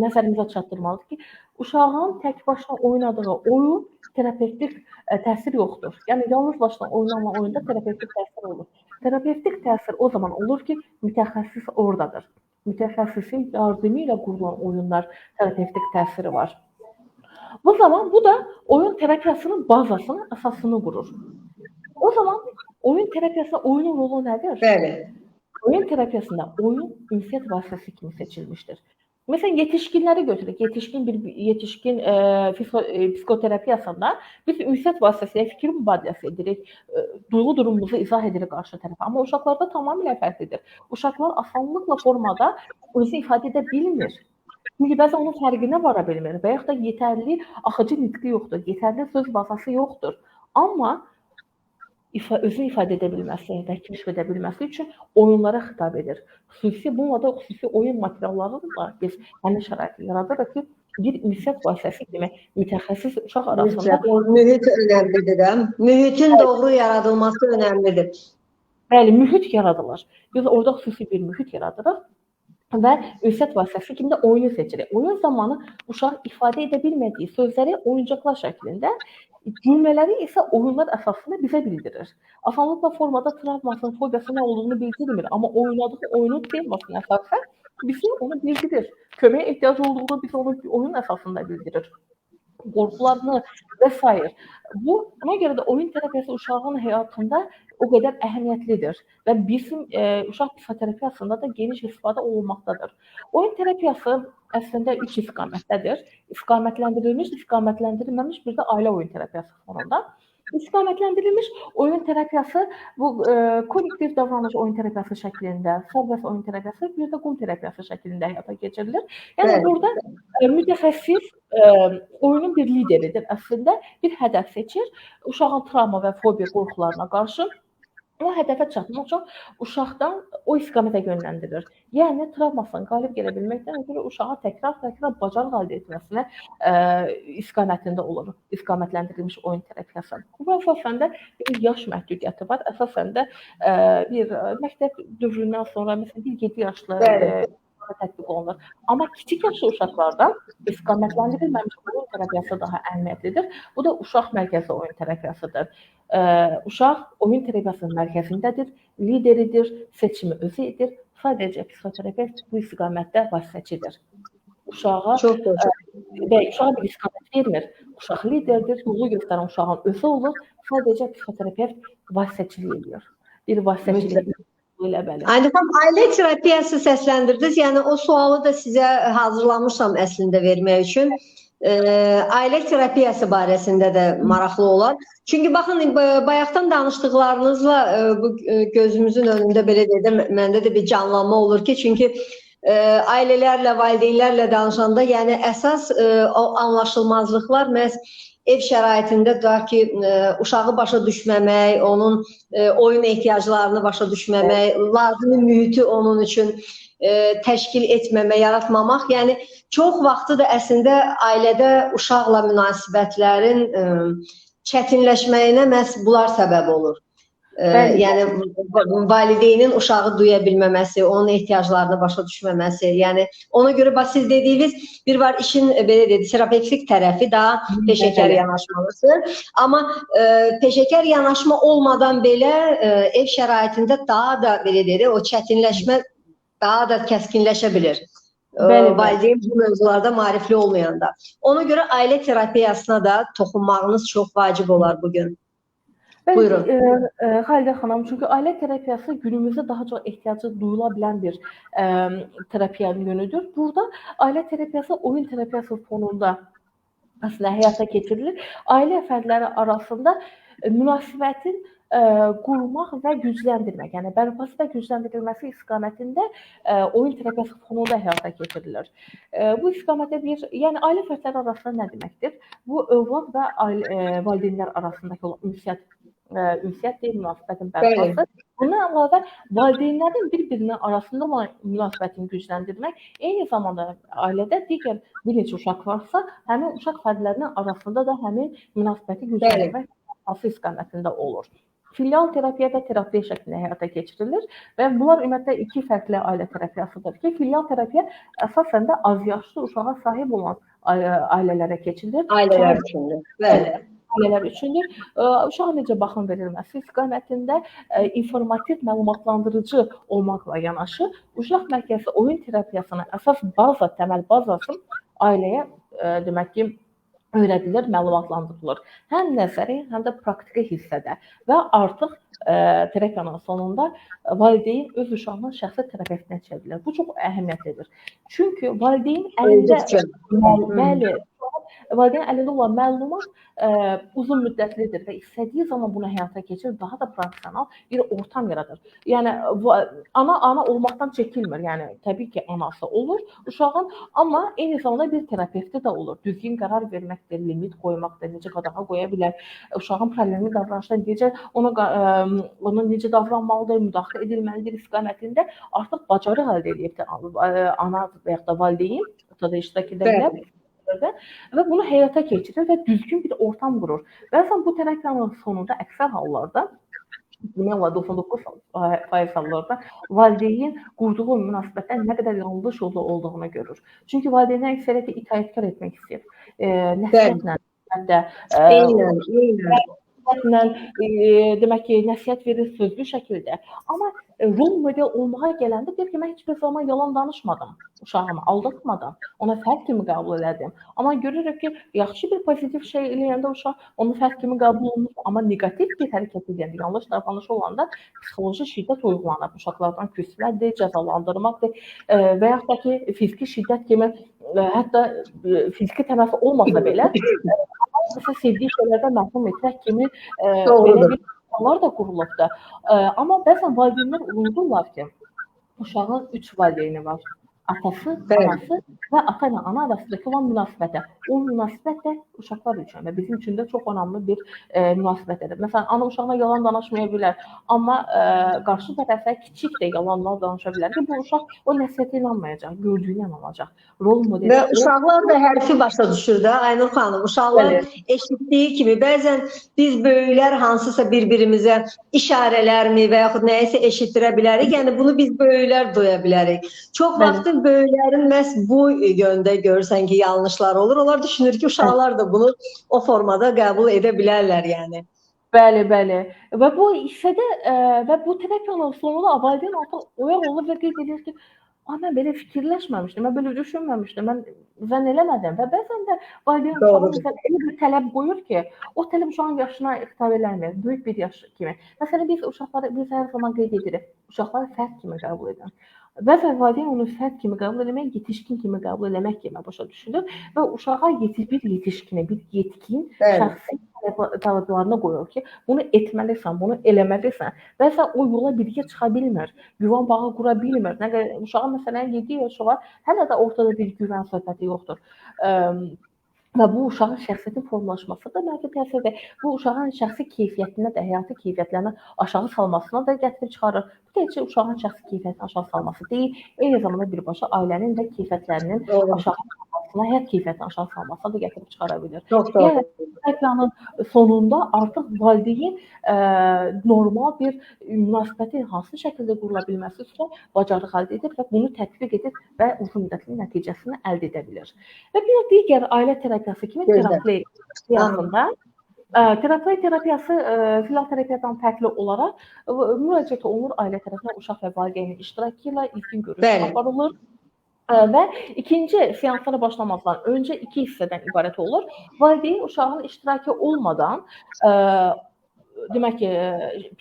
nəzərimizə çatdırmalıdır ki, uşağın tək başına oynadığı oyun terapevtik təsir yoxdur. Yəni, yalnız başına oynanan oyunda terapevtik təsir olur. Terapevtik təsir o zaman olur ki, mütəxəssis oradadır. Mütəxəssisin yardımı ilə qurulan oyunlar terapevtik təsiri var. Bu zaman bu da oyun terapiyasının bazasını, əsasını qurur. O zaman oyun terapiyasında oyunun rolu nədir? Bəli. Oyun terapiyasında oyun ünsiyyət vasitəsi kimi seçilmişdir. Məsələn, yetişkinləri götürək. Yetişkin psikoterapiyasında biz ünsiyyət vasitəsilə fikir mübadiləsi edirik, duyğu durumumuzu izah edirik qarşı tərəfə. Amma uşaqlarda tamamilə fərqlidir. Uşaqlar asanlıqla formada özünü ifadə edə bilmir. Çünki bəzən onun fərqinə vara bilmir və yaxud da yetərli axıcı nitqi yoxdur, yetərli söz bazası yoxdur. Amma özünü ifadə edə bilməsi və kəşf edə bilməsi üçün oyunlara xitab edir. Bununla da xüsusi oyun materiallarıyla biz həmin şəraiti yaradırıq ki, bir ünsiyyət vasitəsi kimi mütəxəssis uşaq arasında... Mühit önəmlidir də. Mühitin doğru yaradılması önəmlidir. Bəli, mühit yaradılır. Biz orada xüsusi bir mühit yaradırıq və ünsiyyət vasitəsi kimi də oyunu seçirik. Oyun zamanı uşaq ifadə edə bilmədiyi sözləri oyuncaqlar şəklində, cümlələri isə oyunlar əsasında bizə bildirir. Asanlıqla formada travmasının, fobiyasının nə olduğunu bildirmir, amma oynadığı oyunun temasına əsasən bizi onu bildirir. Köməyə ehtiyac olduğunu bizi onu oyun əsasında bildirir. Qorxularını və s. Buna görə də oyun terapiyası uşağın həyatında o qədər əhəmiyyətlidir və bizim uşaq psixoterapiyasında da geniş istifadə olunmaqdadır. Oyun terapiyası əslində 3 istiqamətdədir. İstiqamətləndirilmiş, istiqamətləndirilməmiş, bir də ailə oyun terapiyası fonunda. İstiqamətləndirilmiş oyun terapiyası bu kollektiv davranış oyun terapiyası şəklində, sərbəst oyun terapiyası, bir də qum terapiyası şəklində həyata keçirilir. Yəni burada mütəxəssis oyunun bir lideridir. Əslində bir hədəf seçir, uşağın travma və fobiya qorxularına qarşı o hədəfə çatmaq üçün uşaqdan o istiqamətə yönləndirir. Yəni, travmasını qalib gələ bilməkdən ötürü uşağa təkrar bacarıq əldə etməsinə istiqamətində olur. İstiqamətləndirilmiş oyun terapiyası. Bu əsasən də bir yaş məhdudiyyəti var. Əsasən də bir məktəb dövründən sonra, məsələn, 1-7 yaşlı tətbiq olunur. Amma kiçik yaşlı uşaqlarda istiqamətləndirilməmiş oyun terapiyası daha əhəmiyyətlidir. Bu da uşaq mərkəzli oyun terapiyasıdır. Uşaq oyun terapiyasının mərkəzindədir, lideridir, seçimi özü edir, Sadəcə psixoterapevt bu istiqamətdə vasitəçidir. Uşağa Çox xoş. uşağa bir istiqamət vermir. Uşaq liderdir, yolu göstərən uşağın özü olur. Sadəcə psixoterapevt vasitəçilik edir. Bir vasitəçilik elə belə. Aynur xanım, ailə terapiyası səsləndirdiniz. Yəni o sualı da sizə hazırlamışam əslində vermək üçün. Ailə terapiyası barəsində də maraqlı olar. Çünki baxın, bayaqdan danışdıqlarınızla bu gözümüzün önündə belə dedim, məndə də bir canlanma olur ki, çünki ailələrlə, valideynlərlə danışanda, yəni əsas o anlaşılmazlıqlar məhz ev şəraitində da ki, uşağı başa düşməmək, onun oyun ehtiyaclarını başa düşməmək, lazımi mühiti onun üçün təşkil etməmək, yaratmamaq. Yəni çox vaxtı da əslində ailədə uşaqla münasibətlərin çətinləşməyinə məhz bunlar səbəb olur. Yəni valideynin uşağı duya bilməməsi, onun ehtiyaclarını başa düşməməsi. Yəni ona görə siz dediyiniz bir var işin belə dedi, terapevtik tərəfi daha peşəkar yanaşmalısı. Amma peşəkar yanaşma olmadan belə ev şəraitində daha da belə dedi, o çətinləşmə daha da kəskinləşə bilir. Valideyn bu mövzularda maarifli olmayanda. Ona görə ailə terapiyasına da toxunmağınız çox vacib olar bugün. Buyurun. Xalidə xanım, çünki ailə terapiyası günümüzdə daha çox ehtiyacı duyula bilən bir terapiyanın yönüdür. Burada ailə terapiyası oyun terapiyası fonunda əslində həyata keçirilir. Ailə fərdləri arasında münasibətin qurmaq və gücləndirmək, yəni bərpası və gücləndirilməsi istiqamətində oyun terapiyası fonunda həyata keçirilir. Bu istiqamətdə yəni ailə fərdləri arasında nə deməkdir? Bu övlad və valideynlər arasındakı olan ünsiyyət deyil, münasibətin bərpası. Bundan əlavə valideynlərin bir-birinin arasında olan münasibətini gücləndirmək, eyni zamanda ailədə digər bir neçə uşaq varsa, həmin uşaq fərdlərinin arasında da həmin münasibəti gücləndirmək istiqamətində olur. Filial terapiya və terapiya şəklində həyata keçirilir və bunlar ümumiyyətlə iki fərqli ailə terapiyasıdır ki, filial terapiya əsasən də az yaşlı uşağa sahib olan ailələrə keçirilir. Ailələr üçündür. Bəli. Ailələr üçündür. Uşağa necə baxım verilməsi istiqamətində informativ, məlumatlandırıcı olmaqla yanaşı, uşaq mərkəzi oyun terapiyasına əsas baza, təməl bazası ailəyə demək ki, öyrədilir, məlumatlandırılır. Həm nəzəri, həm də praktiki hissədə və artıq terapiyanın sonunda valideyn öz uşağının şəxsi terapevtinə çevrilir. Bu çox əhəmiyyətlidir. Çünki valideyn əlində olan məlumat uzun müddətlidir və istədiyi zaman bunu həyata keçirir, daha da professional bir ortam yaradır. Yəni ana olmaqdan çəkinmir. Yəni təbii ki, anası olur uşağın, amma eyni zamanda bir terapevti də olur. Düzgün qərar verməkdir, limit qoymaqdır, necə qadağa qoya bilər, uşağın problemi davranışdan necə ona necə davranmalıdır, müdaxilə edilməlidir istiqamətində artıq bacarıq əldə edibdir ana və ya da valideyn ortada iştirak edə bilər. Və bunu həyata keçirir və düzgün bir ortam qurur. Bəzən bu terapiyanın sonunda əksər hallarda, 99% hallarda valideyn qurduğu münasibətdən nə qədər yanlış yolda olduğunu görür. Çünki valideynlər əksəriyyəti itaətkar etmək istəyir. Nəsihətlə, demək ki, nəsihət verir sözlü şəkildə. Amma rol model olmağa gələndə deyir ki, mən heç bir zaman yalan danışmadım uşağıma, aldatmadım, ona fərd kimi qəbul elədim. Amma görürük ki, yaxşı bir pozitiv şey eləyəndə uşaq onu fərd kimi qəbul olunur, amma negativ bir hərəkət edəndə, yanlış davranış olanda psixoloji şiddət uyğulanır. Uşaqlardan küsməkdir, cəzalandırmaqdır və yaxud da ki, fiziki şiddət kimi, hətta fiziki təməsi olmasa belə, mesela sevdiği şeylerden məhrum etmək kimi belə bir insanlar da qurulubdur. Amma bəzən valideynlər unudurlar ki, uşağın 3 valideyni var. Atası, anası və ata ilə ana arasındakı olan münasibətə. O münasibət də uşaqlar üçün və bizim üçün də çox önəmli bir münasibətdir. Məsələn, ana uşağına yalan danışmaya bilər, amma qarşı tərəfə kiçik də yalanlar danışa bilər ki, bu uşaq o nəsihətə inanmayacaq, gördüyünə inanacaq. Rol modeli. Və uşaqlar da hərfi başa düşür də, Aynur xanım. Uşaqlar eşitdiyi kimi, bəzən biz böyüklər hansısa bir-birimizə işarələrmi və yaxud nəyisə eşitdirə bilərik. Yəni bunu biz böyüklər duya bilərik. Çox vaxt böyüklərin məhz bu yöndə görürsən ki, yanlışlar olur. Onlar düşünür ki, uşaqlar da bunu o formada qəbul edə bilərlər yəni. Bəli, bəli. Və bu hissədə və bu terapiyanın sonunda valideyn artıq oyaq olur və qeyd edir ki, mən belə fikirləşməmişdim, mən belə düşünməmişdim, mən zənn eləmədim və bəzən də valideyn uşağa Doğrudur. məsələn elə bir tələb qoyur ki, o tələb uşağın yaşına xitab eləmir, böyük bir yaş kimi. Məsələn, biz hər zaman qeyd edirik, uşaqları fərd kimi qəbul edin. Bəzən valideyn onu fərd kimi qəbul eləmək, yetişkin kimi qəbul eləmək kimi başa düşülür və uşağa bir yetişkini, bir yetkin şəxsi tələblərini qoyur ki, bunu etməlisən, bunu eləməlisən. Bəzən o yola birgə çıxa bilmir, güvən bağı qura bilmir. Nə qədər uşağa məsələn 7 yaş var, hələ də ortada bir güvən söhbəti yoxdur. Və bu uşağın şəxsiyyətin formalaşması da mənfi təsir edir. Bu uşağın şəxsi keyfiyyətinə də, həyati keyfiyyətlərini aşağı salmasına da gətirib çıxarır. Bu təkcə uşağın şəxsi keyfiyyətini aşağı salması deyil, eyni zamanda birbaşa ailənin də keyfiyyətlərinin aşağı salmasına, həyat keyfiyyətini aşağı salmasına da gətirib çıxara bilir. Yəni, terapiyanın sonunda artıq valideyn normal bir münasibətin hansı şəkildə qurula bilməsi üçün bacarıq əldə edir və bunu tətbiq edir və uzun müddətli nəticəsini əldə edə bilir. Və bir digər ailə terapiyası kimi terapiya terapiyasında terapiya terapiyası filoterapiyadan fərqli olaraq müraciət olunur ailə tərəfindən uşaq və valideynin iştirakı ilə ilkin görüş aparılır. Və ikinci seanslara başlamazdan öncə 2 hissədən ibarət olur. Valideyn uşağın iştirakı olmadan demək ki,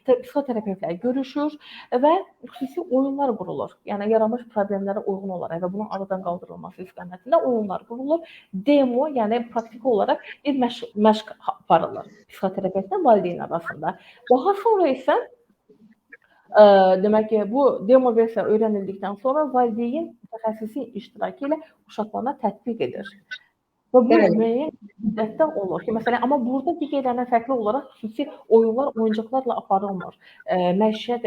psixoterapevtlər görüşür və xüsusi oyunlar qurulur. Yəni yaranmış problemlərə uyğun olaraq və bunun aradan qaldırılması istiqamətində oyunlar qurulur. Demo, yəni praktiki olaraq bir məşq aparılır psixoterapevtlə valideyn arasında. Daha sonra isə demək ki, bu demo versiya öyrənildikdən sonra valideyn mütəxəssisin iştirakı ilə uşaqlarına tətbiq edir. Və bu müəyyən müddətdə olur ki, məsələn, amma burada digərlərindən fərqli olaraq xüsusi oyunlar, oyuncaqlarla aparılmır. Məişət,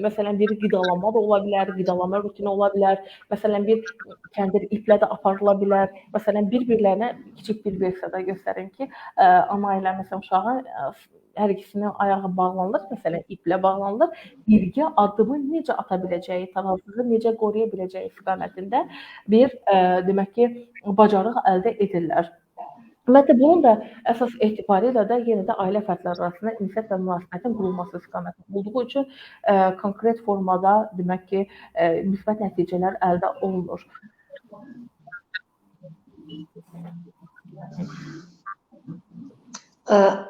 məsələn, bir qidalanma da ola bilər, qidalanma rutini ola bilər, məsələn, bir kəndir iplə də aparıla bilər. Məsələn, bir-birlərinə kiçik bir versiyada göstərin ki, ana ilə məsələn uşağın hər ikisinin ayağı bağlanılır, məsələn, iplə bağlanılır, birgə addımı necə ata biləcəyi, tarazlığı necə qoruya biləcəyi istiqamətində bir, demək ki, bacarıq əldə edirlər. Ümumiyyətlə, bunun da əsas etibarilə də yenə də ailə fərdləri arasında ünsiyyət və münasibətin qurulması istiqamətində olduğu üçün konkret formada, demək ki, müsbət nəticələr əldə olunur.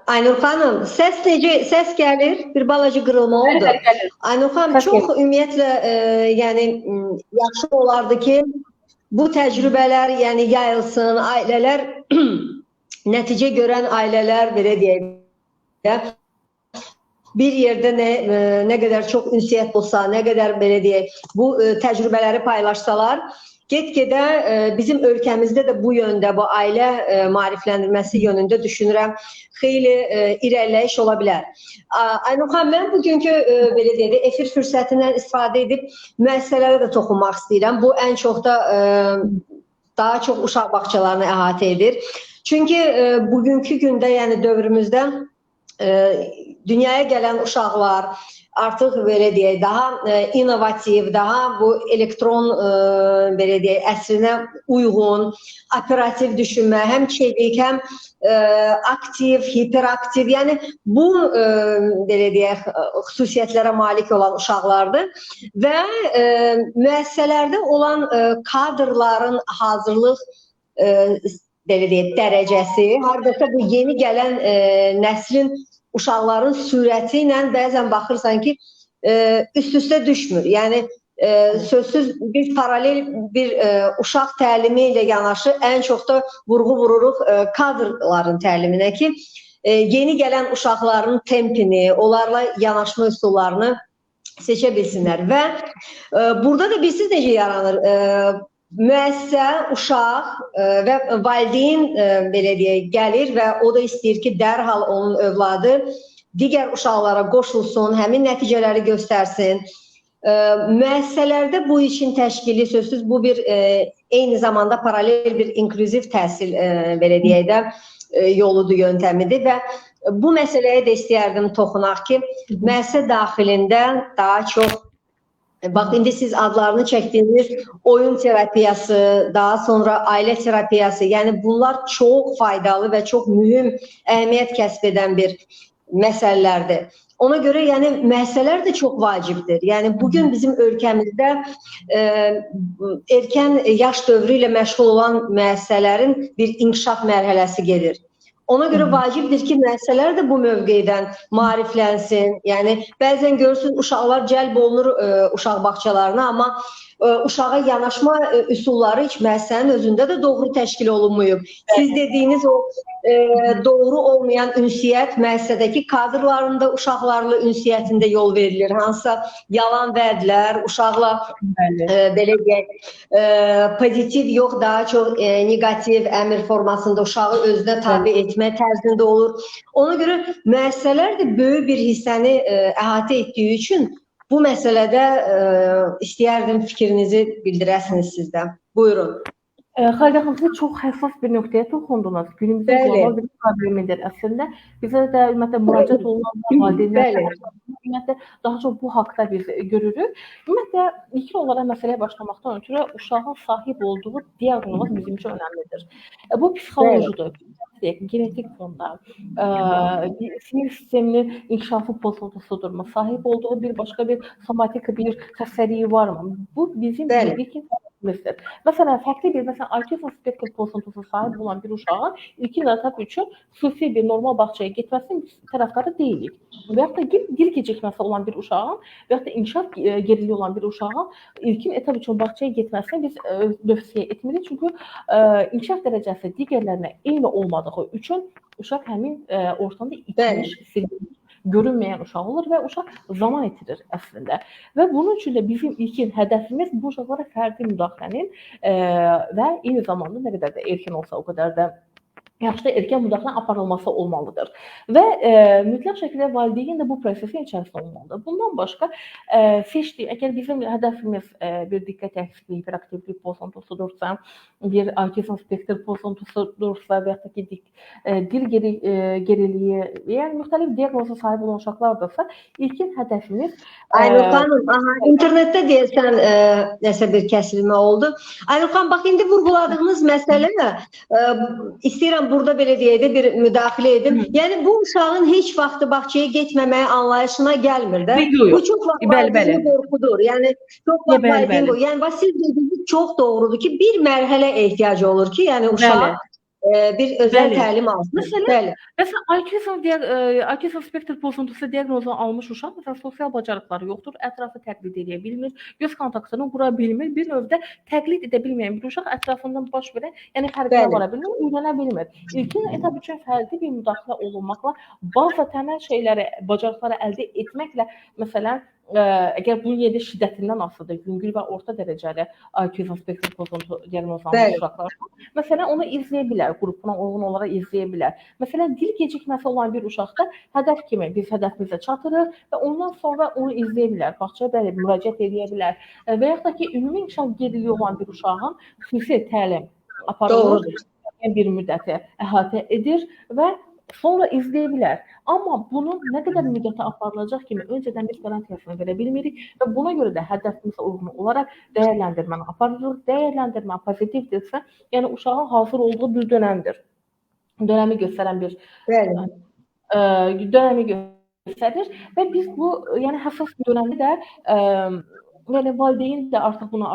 Aynur xanım, səs gəlir, bir balaca qırılma oldu. Aynur xanım, çox ümumiyyətlə, yəni yaxşı olardı ki, bu təcrübələr yəni yayılsın, ailələr nəticə görən ailələr belə deyək, bir yerdə nə qədər çox ünsiyyət olsa, nə qədər belə deyək, bu təcrübələri paylaşsalar, get-gedə bizim ölkəmizdə də bu yöndə, bu ailə maarifləndirməsi yönündə düşünürəm, xeyli irəliləyiş ola bilər. Aynur xanım, mən bugünkü belə deyək, efir fürsətindən istifadə edib müəssisələrə də toxunmaq istəyirəm. Bu ən çox da daha çox uşaq bağçalarını əhatə edir. Çünki bugünkü gündə, yəni dövrümüzdə dünyaya gələn uşaqlar artıq belə deyək, daha innovativ, daha bu elektron belə deyək, əsrinə uyğun, operativ düşünmə, həm çevik, həm aktiv, hiperaktiv, yəni bu belə deyək, xüsusiyyətlərə malik olan uşaqlardır və müəssisələrdə olan kadrların hazırlıq belə deyək, dərəcəsi, hardasa bu yeni gələn nəslin uşaqların sürəti ilə bəzən baxırsan ki, üst-üstə düşmür. Yəni, sözsüz bir paralel bir uşaq təlimi ilə yanaşı ən çox da vurğu vururuq kadrların təliminə ki, yeni gələn uşaqların tempini, onlarla yanaşma üsullarını seçə bilsinlər. Və burada da bilirsiniz necə yaranır? Müəssə, uşaq və valideyn belə deyək, gəlir və o da istəyir ki, dərhal onun övladı digər uşaqlara qoşulsun, həmin nəticələri göstərsin. Müəssisələrdə bu için təşkili sözsüz bu bir eyni zamanda paralel bir inklüziv təhsil belə deyək də yoludur, yöntəmidir və bu məsələyə də istəyərdim toxunaq ki, müəssisə daxilində daha çox bax, indi siz adlarını çəkdiyiniz oyun terapiyası, daha sonra ailə terapiyası, yəni bunlar çox faydalı və çox mühüm əhəmiyyət kəsb edən bir məsələlərdir. Ona görə yəni müəssisələr də çox vacibdir. Yəni bugün bizim ölkəmizdə erkən yaş dövrü ilə məşğul olan müəssisələrin bir inkişaf mərhələsi gedir. Ona görə vacibdir ki, müəssisələr də bu mövqedən maariflənsin. Yəni bəzən görürsünüz uşaqlar cəlb olunur uşaq bağçalarına, amma uşağa yanaşma üsulları heç müəssisənin özündə də doğru təşkil olunmayıb. Siz dediyiniz o doğru olmayan ünsiyyət müəssisədəki kadrlarında, uşaqlarla ünsiyyətində yol verilir. Hansısa yalan vədlər, uşaqla belə deyək, pozitiv yox, daha çox negativ əmr formasında uşağı özünə tabe etmə tərzində olur. Ona görə müəssisələr də böyük bir hissəni əhatə etdiyi üçün bu məsələdə istəyərdim fikrinizi bildirəsiniz sizdən. Buyurun. Xalidə xanım, siz çox həssas bir nöqtəyə toxundunuz. Günümüzdə global bir problemidir əslində. Bizə də ümumiyyətlə müraciət olunan valideynlər daha çox bu haqda biz görürük. Ümumiyyətlə ilk olaraq məsələyə başlamaqdan ötürü uşağın sahib olduğu diaqnoz bizim üçün önəmlidir. Bu psixolojidir. Genetik fonda, sinir sisteminin inkişafı pozuntusudurmu, sahib olduğu bir başqa bir somatik bir xəstəliyi varmı? Bu bizim ilkin təhlilімizdir. Məsələn, fərqli bir, autizm spektrum pozuntusu sahib olan bir uşağın ilkin etap üçün xüsusi bir normal bağçaya getməsinin tərəfdarı deyilik. Və yaxud da dil gecikməsi olan bir uşağın və yaxud da inkişaf geriliyi olan bir uşağın ilkin etap üçün bağçaya getməsini biz tövsiyə etmirik. Çünki inkişaf dərəcəsi digərlərinə eyni olmadığı üçün uşaq həmin ortamda itmiş, görünməyən uşaq olur və uşaq zaman itirir əslində. Və bunun üçün də bizim ilkin hədəfimiz bu uşaqlara fərdi müdaxilənin və eyni zamanda nə qədər də erkən olsa o qədər də yaxşı erkən müdaxilə aparılması olmalıdır. Və mütləq şəkildə valideyn də bu prosesin içərisində olmalıdır. Bundan başqa seçdiyi, əgər bizim hədəfimiz bir diqqət əksikliyi, hiperaktivlik pozuntusudursa, bir autizm spektrum pozuntusudursa və yaxud da ki, dil geriliyi, yəni müxtəlif diaqnoza sahib olan uşaqlardırsa, ilkin hədəfimiz... Aynur xanım, internetdə deyəsən nəsə bir kəsilmə oldu. Aynur xanım, bax, indi vurguladığınız məsələ istəyirəm burada belə deyək də bir müdaxilə edim. Yəni bu uşağın heç vaxtı bağçaya getməməyə anlayışına gəlmir də. Bu çox vaxt valideyn qorxudur. Yəni çox vaxt valideyn qorxudur. Yəni siz dediyiniz çox doğrudur ki, bir mərhələ ehtiyacı olur ki, yəni uşaq bir özel təlim alsın. Məsələn, autizm spektrum pozuntusu diaqnozunu almış uşaq, məsələn, sosial bacarıqları yoxdur, ətrafı təqlid edə bilmir, göz kontaktını qura bilmir, bir növdə təqlid edə bilməyən bir uşaq ətrafından baş verən, yəni fərqinə vara bilmir, öyrənə bilmir. İlkin etap üçün fərdi bir müdaxilə olunmaqla, bazı təməl şeyləri, bacarıqları əldə etməklə, məsələn, əgər bunun yeri şiddətindən asılıdır, yüngül və orta dərəcəli autizm spektrum pozuntusu diaqnozlanmış uşaqlar. Məsələn, onu izləyə bilər, qrupuna uyğun olaraq izləyə bilər. Məsələn, dil gecikməsi olan bir uşaqda hədəf kimi biz hədəfimizə çatırıq və ondan sonra onu izləyə bilər, bağçaya bəli müraciət edə bilər. Və yaxud da ki, ümumi inkişaf geriliyi olan bir uşağın xüsusi təlim aparılır, bir müddəti əhatə edir və sonra izləyə bilər. Amma bunun nə qədər müddətə aparılacaq kimi öncədən biz qarantiyasını verə bilmirik və buna görə də hədəfimizə uyğun olaraq dəyərləndirməni aparırıq. Dəyərləndirmə pozitivdirsə, yəni uşağın hazır olduğu bir dönəmdir. Dönəmi göstərən bir dönəmi göstərir və biz bu, yəni həssas dönəmdə də yəni valideyn də artıq buna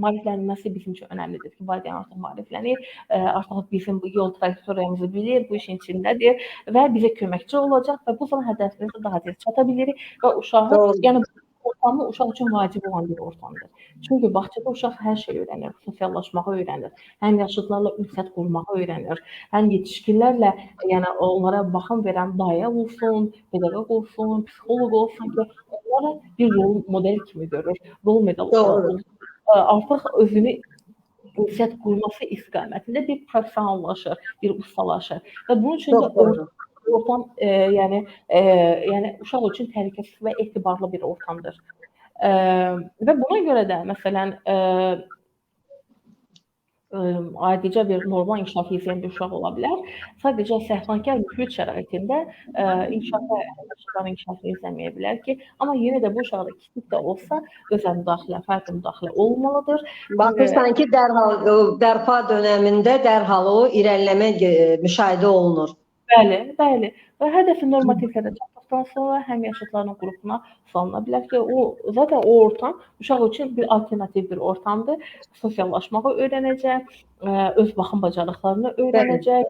maariflənməsi bizim üçün önəmlidir ki, valideyn artıq maariflənir, artıq bizim bu yol trayektoriyamızı bilir, bu işin içindədir və bizə köməkçi olacaq və bu zaman hədəfimizə daha tez çata bilirik və uşağı, yəni ortamı uşaq üçün vacib olan bir ortamdır. Çünki bağçada uşaq hər şey öyrənir, sosiallaşmağı öyrənir, həm yaşıdlarla ünsiyyət qurmağı öyrənir, həm yetişkinlərlə, yəni onlara baxım verən dayə olsun, pedaqoq olsun, psixoloq olsun ki, onlara bir rol model kimi görür, rol model olur. Artıq özünü ünsiyyət qurması istiqamətində bir professionallaşır, bir ustalaşır və bunun üçün də ortam, yəni uşaq üçün təhlükəsiz və etibarlı bir ortamdır. Və buna görə də, məsələn, adicə bir normal inkişaf izləyən bir uşaq ola bilər. Sadəcə səhvankar mühit şəraitində inkişafını izləməyə bilər ki, amma yenə də bu uşaqda kiçik də olsa özəl müdaxilə, fərqli müdaxilə olmalıdır. Baxırsan ki, dərhal bərpa dönəmində dərhal o irəliləmə müşahidə olunur. Bəli, bəli. Və hədəfi normativlərə çatdıqdan sonra həm yaşıdların qrupuna salına bilər ki, o zaten o ortam uşaq üçün bir alternativ bir ortamdır. Sosiallaşmağı öyrənəcək, öz baxım bacarıqlarını öyrənəcək.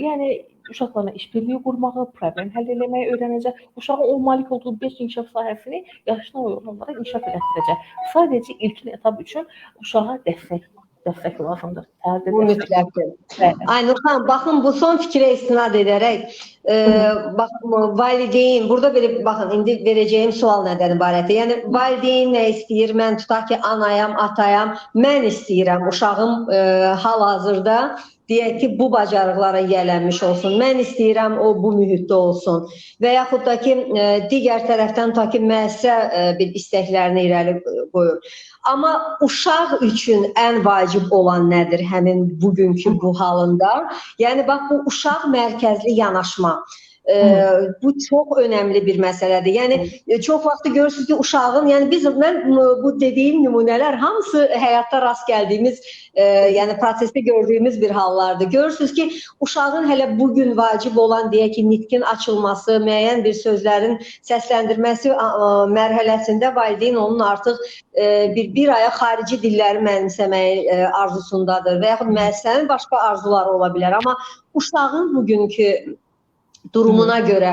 Yəni uşaqlarla işbirliyi qurmağı, problem həll etməyi öyrənəcək. Uşağın o malik olduğu 5 inkişaf sahəsini yaşına uyğun olaraq inkişaf etdirəcək. Sadəcə ilkin etap üçün uşağa dəstək lazımdır. Bu mütləqdir. Aynur xanım, baxın bu son fikrə istinad edərək, baxın valideyn, burada belə baxın, indi verəcəyim sual nədən ibarətdir? Yəni valideyn nə istəyir? Mən tutaq ki, anayam, atayam, mən istəyirəm uşağım hal-hazırda deyək ki, bu bacarıqlara yiyələnmiş olsun. Mən istəyirəm o bu mühitdə olsun. Və yaxud da ki, digər tərəfdən ta ki, müəssisə bir istəklərini irəli qoyur. Amma uşaq üçün ən vacib olan nədir həmin bugünkü bu halında? Yəni, bax, bu uşaq mərkəzli yanaşma. Bu çox önəmli bir məsələdir. Yəni çox vaxt görürsünüz ki, uşağın, yəni mən bu dediyim nümunələr hamısı həyatda rast gəldiyimiz, yəni prosesdə gördüyümüz bir hallardır. Görürsünüz ki, uşağın hələ bugün vacib olan deyək ki, nitqin açılması, müəyyən bir sözlərin səsləndirməsi mərhələsində valideyn onun artıq bir aya xarici dilləri mənimsəməyi arzusundadır və yaxud müəssisənin başqa arzuları ola bilər. Amma uşağın bugünkü durumuna görə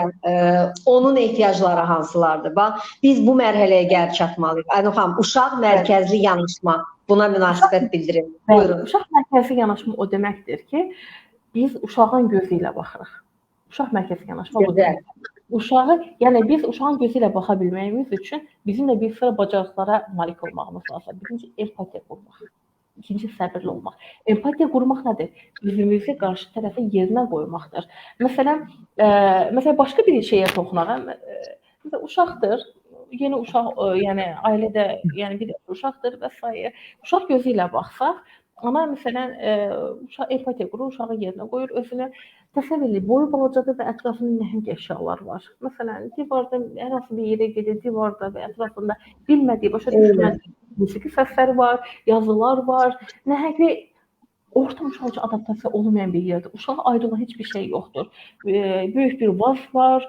onun ehtiyacları hansılardır? Bax, biz bu mərhələyə gəlib çatmalıyıq. Aynur xanım, uşaq mərkəzli yanaşma, buna münasibət bildirin. Buyurun. Uşaq mərkəzli yanaşma o deməkdir ki, biz uşağın gözü ilə baxırıq. Uşaq mərkəzli yanaşma bu deməkdir. Uşağı, yəni biz uşağın gözü ilə baxa bilməyimiz üçün bizim də bir sıra bacarıqlara malik olmağımız lazım. Birinci, empatiya qurmaq. İkinci, səbirli olmaq. Empatiya qurmaq nədir? Üzümüzü qarşı tərəfin yerinə qoymaqdır. Məsələn, başqa bir şeyə toxunaq. Uşaqdır, yeni uşaq, yəni ailədə, yəni bir uşaqdır və s. Uşaq gözü ilə baxsaq, ana məsələn, uşaq empatiya qurur, uşağı yerinə qoyur, özünü təsəvvür edir, boyu balacadır və ətrafında nəhəng əşyalar var. Məsələn, divarda hər hansı bir yerə gedir, divarda və ətrafında bilmədiyi, başa düşmədiyi musiqi səsləri var, yazılar var. Nəhəng ortam uşaq üçün adaptasiya olmayan bir yerdir. Uşağa aid olan heç bir şey yoxdur. Böyük bir vaz var,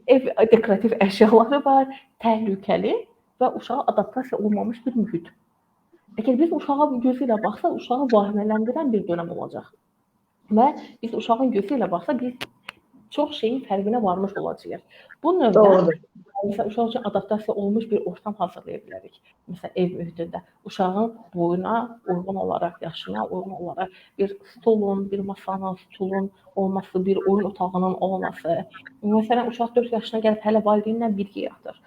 ev dekorativ əşyaları var, təhlükəli və uşağa adaptasiya olmamış bir mühit. Əgər biz uşağa gözü ilə baxsaq, uşağı vahimələndirən bir dönəm olacaq. Və biz uşağın gözü ilə baxsaq, biz çox şeyin fərqinə varmış olacağıq. Bu növdə uşaq üçün adaptasiya olmuş bir ortam hazırlaya bilərik. Məsələn, ev mühitində uşağın boyuna uyğun olaraq, yaşına uyğun olaraq bir stolun, bir masanın, stulun olması, bir oyun otağının olması. Məsələn, uşaq 4 yaşına gəlib hələ valideynlə birgə yatır.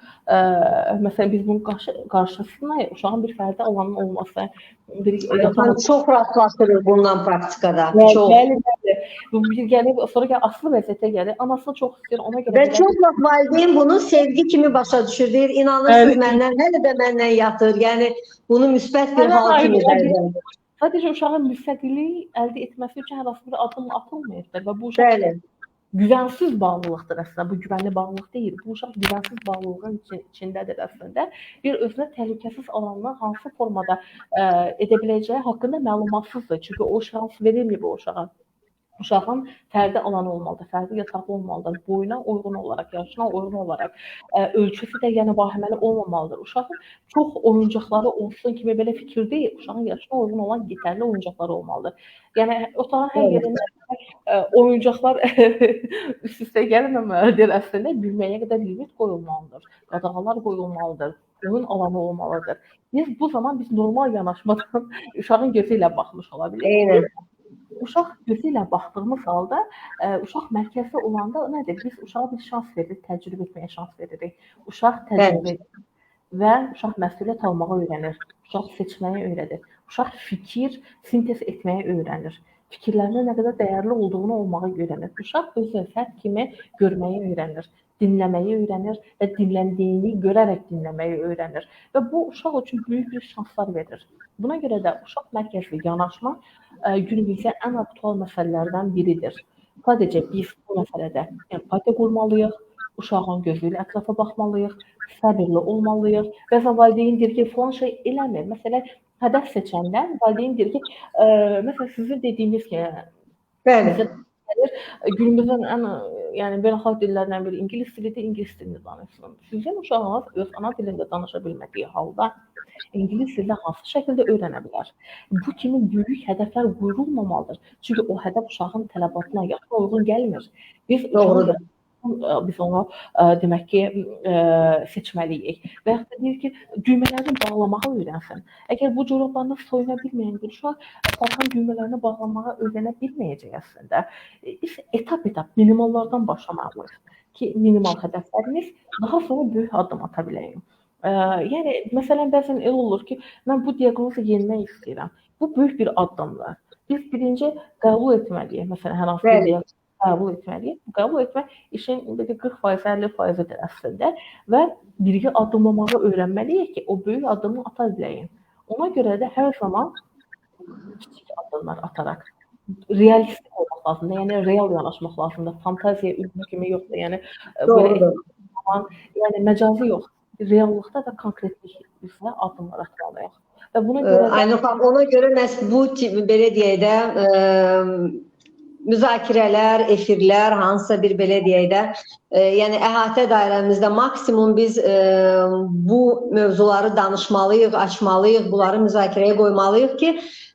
Məsələn, biz bunun qarşısına uşağın bir fərdi alanının olması. Çox rastlaşdırır bundan praktikada. Bəli. Bir gəlib, sonra gəl asılı vəziyyətə gəlir. Anası çox istəyir, ona görə. Və çox vaxt valideyn bunu sevgi kimi başa düşür. Deyir, inanırsınız məndən, hələ də məndən yatır. Yəni bunu müsbət bir hal kimi dəyərləndirir. Sadəcə uşağın müstəqillik əldə etməsi üçün hər hansı bir addım atılmayıbdır və bu uşaq güvənsiz bağlılıqdır əslində. Bu güvənli bağlılıq deyil. Bu uşaq güvənsiz bağlılığın içindədir əslində. Bir özünə təhlükəsiz alanlar hansı formada edə biləcəyi haqqında məlumatsızdır. Çünki o şans verilmir bu uşağa. Uşağın fərdi alanı olmalıdır, fərdi yatağı olmalıdır, boyuna uyğun olaraq, yaşına uyğun olaraq, ölçüsü də yəni vahiməli olmamalıdır. Uşağın çox oyuncaqları olsun kimi belə fikir deyil, uşağın yaşına uyğun olan yetərli oyuncaqları olmalıdır. Yəni otağın hər yerində oyuncaqlar üst-üstə gəlməməlidir əslində, bilməyə qədər limit qoyulmalıdır, qadağalar qoyulmalıdır, oyun alanı olmalıdır. Bu zaman biz normal yanaşmadan uşağın gözü ilə baxmış ola bilirik. Uşaq gözü ilə baxdığımız halda, uşaq mərkəzdə olanda nədir? Biz uşağa bir şans veririk, təcrübə etməyə şans veririk. Uşaq təcrübə edir və uşaq məsuliyyət almağı öyrənir. Uşaq seçməyi öyrənir. Uşaq fikir sintez etməyi öyrənir. Fikirlərinin nə qədər dəyərli olduğunu olmağı öyrənir. Uşaq özünü fərd kimi görməyi öyrənir. Dinləməyi öyrənir və dinləndiyini görərək dinləməyi öyrənir. Və bu uşaq üçün böyük bir şanslar verir. Buna görə də uşaq mərkəzli yanaşma günümüzdə ən aktual məsələlərdən biridir. Sadəcə biz bu məsələdə empatiya qurmalıyıq, uşağın gözü ilə ətrafa baxmalıyıq, səbirli olmalıyıq və valideyn deyir ki, falan şey eləmir. Məsələn, hədəf seçəndə valideyn deyir ki, məsələn sizin dediyiniz ki, Günümüzün ən yəni beynəlxalq dillərindən biri ingilis dilidir, ingilis dilini danışsın. Sizin uşağınız öz ana dilində danışa bilmədiyi halda ingilis dilini hansı şəkildə öyrənə bilər? Bu kimi böyük hədəflər qoyulmamalıdır. Çünki o hədəf uşağın tələbatına yaxşı uyğun gəlmir. Biz Doğrudur. biz onu demək ki, seçməliyik. Və yaxud da deyir ki, düymələrini bağlamağı öyrənsin. Əgər bu corablarını soyuna bilməyən bir uşaq paltarın düymələrini bağlamağı öyrənə bilməyəcək əslində. Biz etap-etap minimallardan başlamalıyıq ki, minimal hədəflərimiz daha sonra böyük addım ata biləyik. Yəni, məsələn, bəzən elə olur ki, mən bu diaqnozu yenmək istəyirəm. Bu böyük bir addımdır. Biz birinci qəbul etməliyik. Məsələn, hər hansı bir diaqnozu qəbul etməliyik. Qəbul etmək işin 40%, 50%-dir əslində və birgə addımlamağı öyrənməliyik ki, o böyük addımı ata biləyik. Ona görə də hər zaman kiçik addımlar ataraq realistik olmaq lazımdır. Yəni real yanaşmaq lazımdır. Fantaziya ürünü kimi yoxdur. Yəni yəni məcazi yox. Reallıqda da konkretlik üzrə addımlar atmalıyıq. Və buna görə Aynur xanım, ona görə məhz bu belə deyək də müzakirələr, efirlər, hansısa bir belə deyək də, yəni əhatə dairəmizdə maksimum biz bu mövzuları danışmalıyıq, açmalıyıq, bunları müzakirəyə qoymalıyıq ki,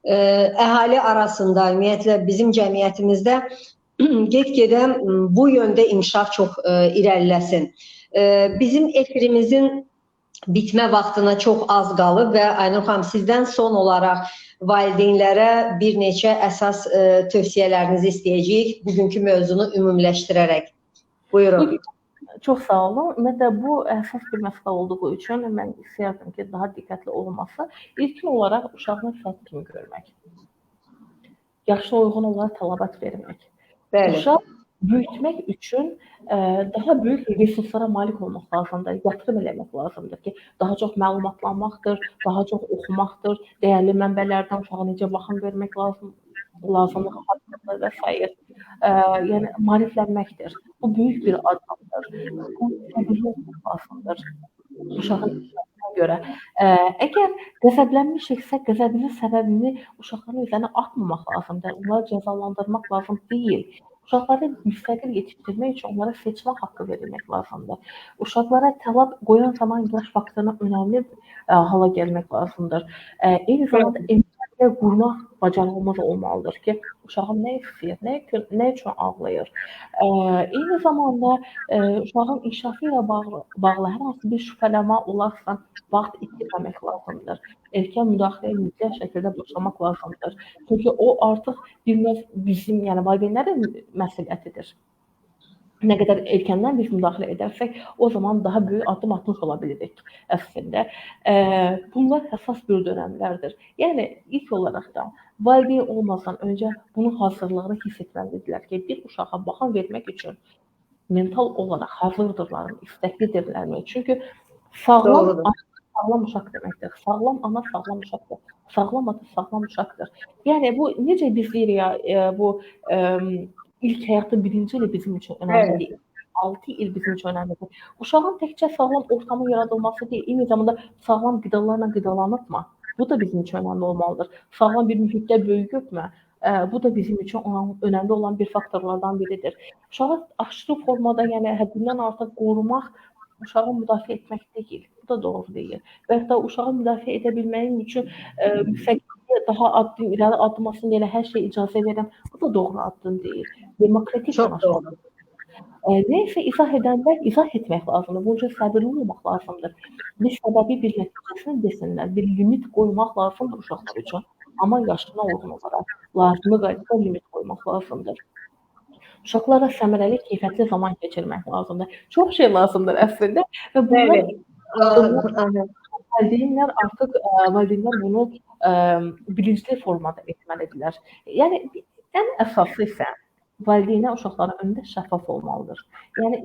əhali arasında, ümumiyyətlə bizim cəmiyyətimizdə get-gedə bu yöndə inkişaf çox irəliləsin. Bizim efirimizin bitmə vaxtına çox az qalıb və Aynur xanım, sizdən son olaraq valideynlərə bir neçə əsas tövsiyələrinizi istəyəcəyik bugünkü mövzunu ümumiləşdirərək. Buyurun. Çox sağ olun. Ümumiyyətlə, bu əsas bir məsələ olduğu üçün mən istəyərdim ki, daha diqqətli olunması. İlkin olaraq uşağını fərd kimi görmək. Yaşına uyğun olaraq tələbat vermək. Uşaq böyütmək üçün daha böyük resurslara malik olmaq lazımdır, yatırım eləmək lazımdır ki, daha çox məlumatlanmaqdır, daha çox oxumaqdır, dəyərli mənbələrdən uşağa necə baxım vermək lazımdır və s. Yəni, maariflənməkdir. Bu böyük bir addımdır. Bu təbii olmaq lazımdır uşağın ihtiyacına görə. Əgər qəzəblənmişiksə, qəzəbinin səbəbini uşaqların üzərinə atmamaq lazımdır, onları cəzalandırmaq lazım deyil. Uşaqları müstəqil yetişdirmək üçün onlara seçmə haqqı verilmək lazımdır. Uşaqlara tələb qoyan zaman yaş faktoruna önəmli hala gəlmək lazımdır. Eyni zamanda empatiya qurmaq bacarığımız olmalıdır ki, uşağın nə istəyir, nə üçün ağlayır. Eyni zamanda uşağın inkişafı ilə bağlı hər hansı bir şübhələnmə olarsa, vaxt itirməmək lazımdır. Erkən müdaxiləyə mütləq şəkildə başlamaq lazımdır. Çünki o artıq bizim, yəni valideynlərin məsuliyyətidir. Nə qədər erkəndən biz müdaxilə edərsək, o zaman daha böyük addım atmış ola bilirik əslində. Bunlar əsas bir dönəmlərdir. Yəni, ilk olaraq da valideyn olmadan öncə bunun hazırlığını hiss etməlidirlər ki, bir uşağa baxım vermək üçün mental olaraq hazırdırlar, istəklidirlərmi? Çünki sağlam uşaq deməkdir. Sağlam ana sağlam uşaqdır. Sağlam ata sağlam uşaqdır. Yəni, bu necə biz deyirik, bu ilk həyatın birinci ili bizim üçün önəmlidir. 6 il bizim üçün önəmlidir. Uşağın təkcə sağlam ortamı yaradılması deyil, eyni zamanda sağlam qidalarla qidalanırmı? Bu da bizim üçün önəmli olmalıdır. Sağlam bir mühitdə böyüyübmü? Bu da bizim üçün önəmli olan bir faktorlardan biridir. Uşağı aşırı formada, yəni həddindən artıq qorumaq, uşağı müdafiə etmək deyil. Bu da doğru deyil. Və hətta uşağı müdafiə edə bilməyin üçün daha irəli addımlasın, yəni hər şey icazə verirəm. Bu da doğru addım deyil. Demokratik yanaşmaq. Neysə izah edənlər izah etmək lazımdır. Bunun üçün səbirli olmaq lazımdır. Bir səbəbi, bir nəticəsini desinlər. Bir limit qoymaq lazımdır uşaqlar üçün. Amma yaşına uyğun olaraq lazımlı qaydada limit qoymaq lazımdır. Uşaqlara səmərəli, keyfiyyətli zaman keçirmək lazımdır. Çox şey lazımdır əslində və bunlar valideynlər bunu bilinçli formada etməlidirlər. Yəni, ən əsası isə valideynlər uşaqların önündə şəffaf olmalıdır. Yəni,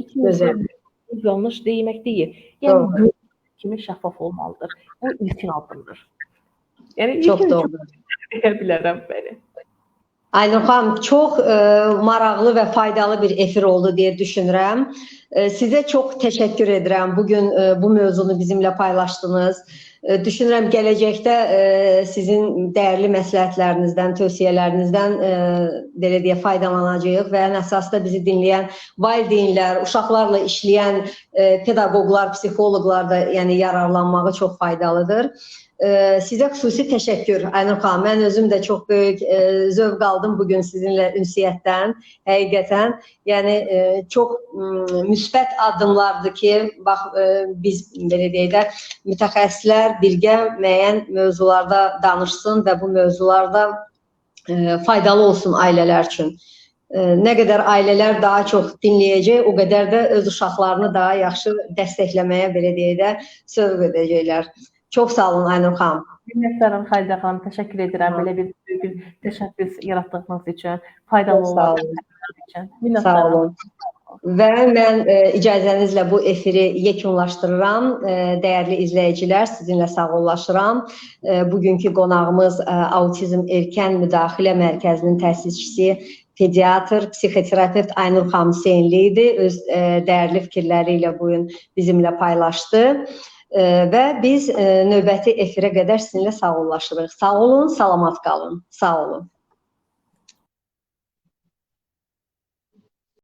yanlış demək deyil. Yəni, görünür kimi şəffaf olmalıdır. Bu ilkin addımdır. Yəni, çox doğru. Deyə bilərəm belə. Aynur xanım, çox maraqlı və faydalı bir efir oldu deyə düşünürəm. Sizə çox təşəkkür edirəm. Bugün bu mövzunu bizimlə paylaşdınız. Düşünürəm gələcəkdə sizin dəyərli məsləhətlərinizdən, tövsiyələrinizdən belə deyə faydalanacağıq və ən əsasda bizi dinləyən valideynlər, uşaqlarla işləyən pedaqoqlar, psixoloqlar da yəni yararlanmağı çox faydalıdır. Sizə xüsusi təşəkkür Aynur xanım. Mən özüm də çox böyük zövq aldım bugün sizinlə ünsiyyətdən. Həqiqətən, yəni çox müsbət addımlardır ki, bax biz belə deyək də mütəxəssislər birgə müəyyən mövzularda danışsın və bu mövzularda faydalı olsun ailələr üçün. Nə qədər ailələr daha çox dinləyəcək, o qədər də öz uşaqlarını daha yaxşı dəstəkləməyə belə deyək də sövq edəcəklər. Çox sağ olun Aynur xanım. Minnətdaram Xalidə xanım, təşəkkür edirəm belə bir təşəbbüs yaratdığınız üçün, faydalı olmadığınız üçün. Sağ olun. Və mən icazənizlə bu efiri yekunlaşdırıram. Dəyərli izləyicilər, sizinlə sağollaşıram. Bugünkü qonağımız Autizm Erkən Müdaxilə Mərkəzinin təsisçisi, pediatr, psixoterapevt Aynur xanım Hüseynli idi. Öz dəyərli fikirləri ilə bugün bizimlə paylaşdı. Və biz növbəti efirə qədər sizinlə sağollaşırıq. Sağ olun, salamat qalın. Sağ olun.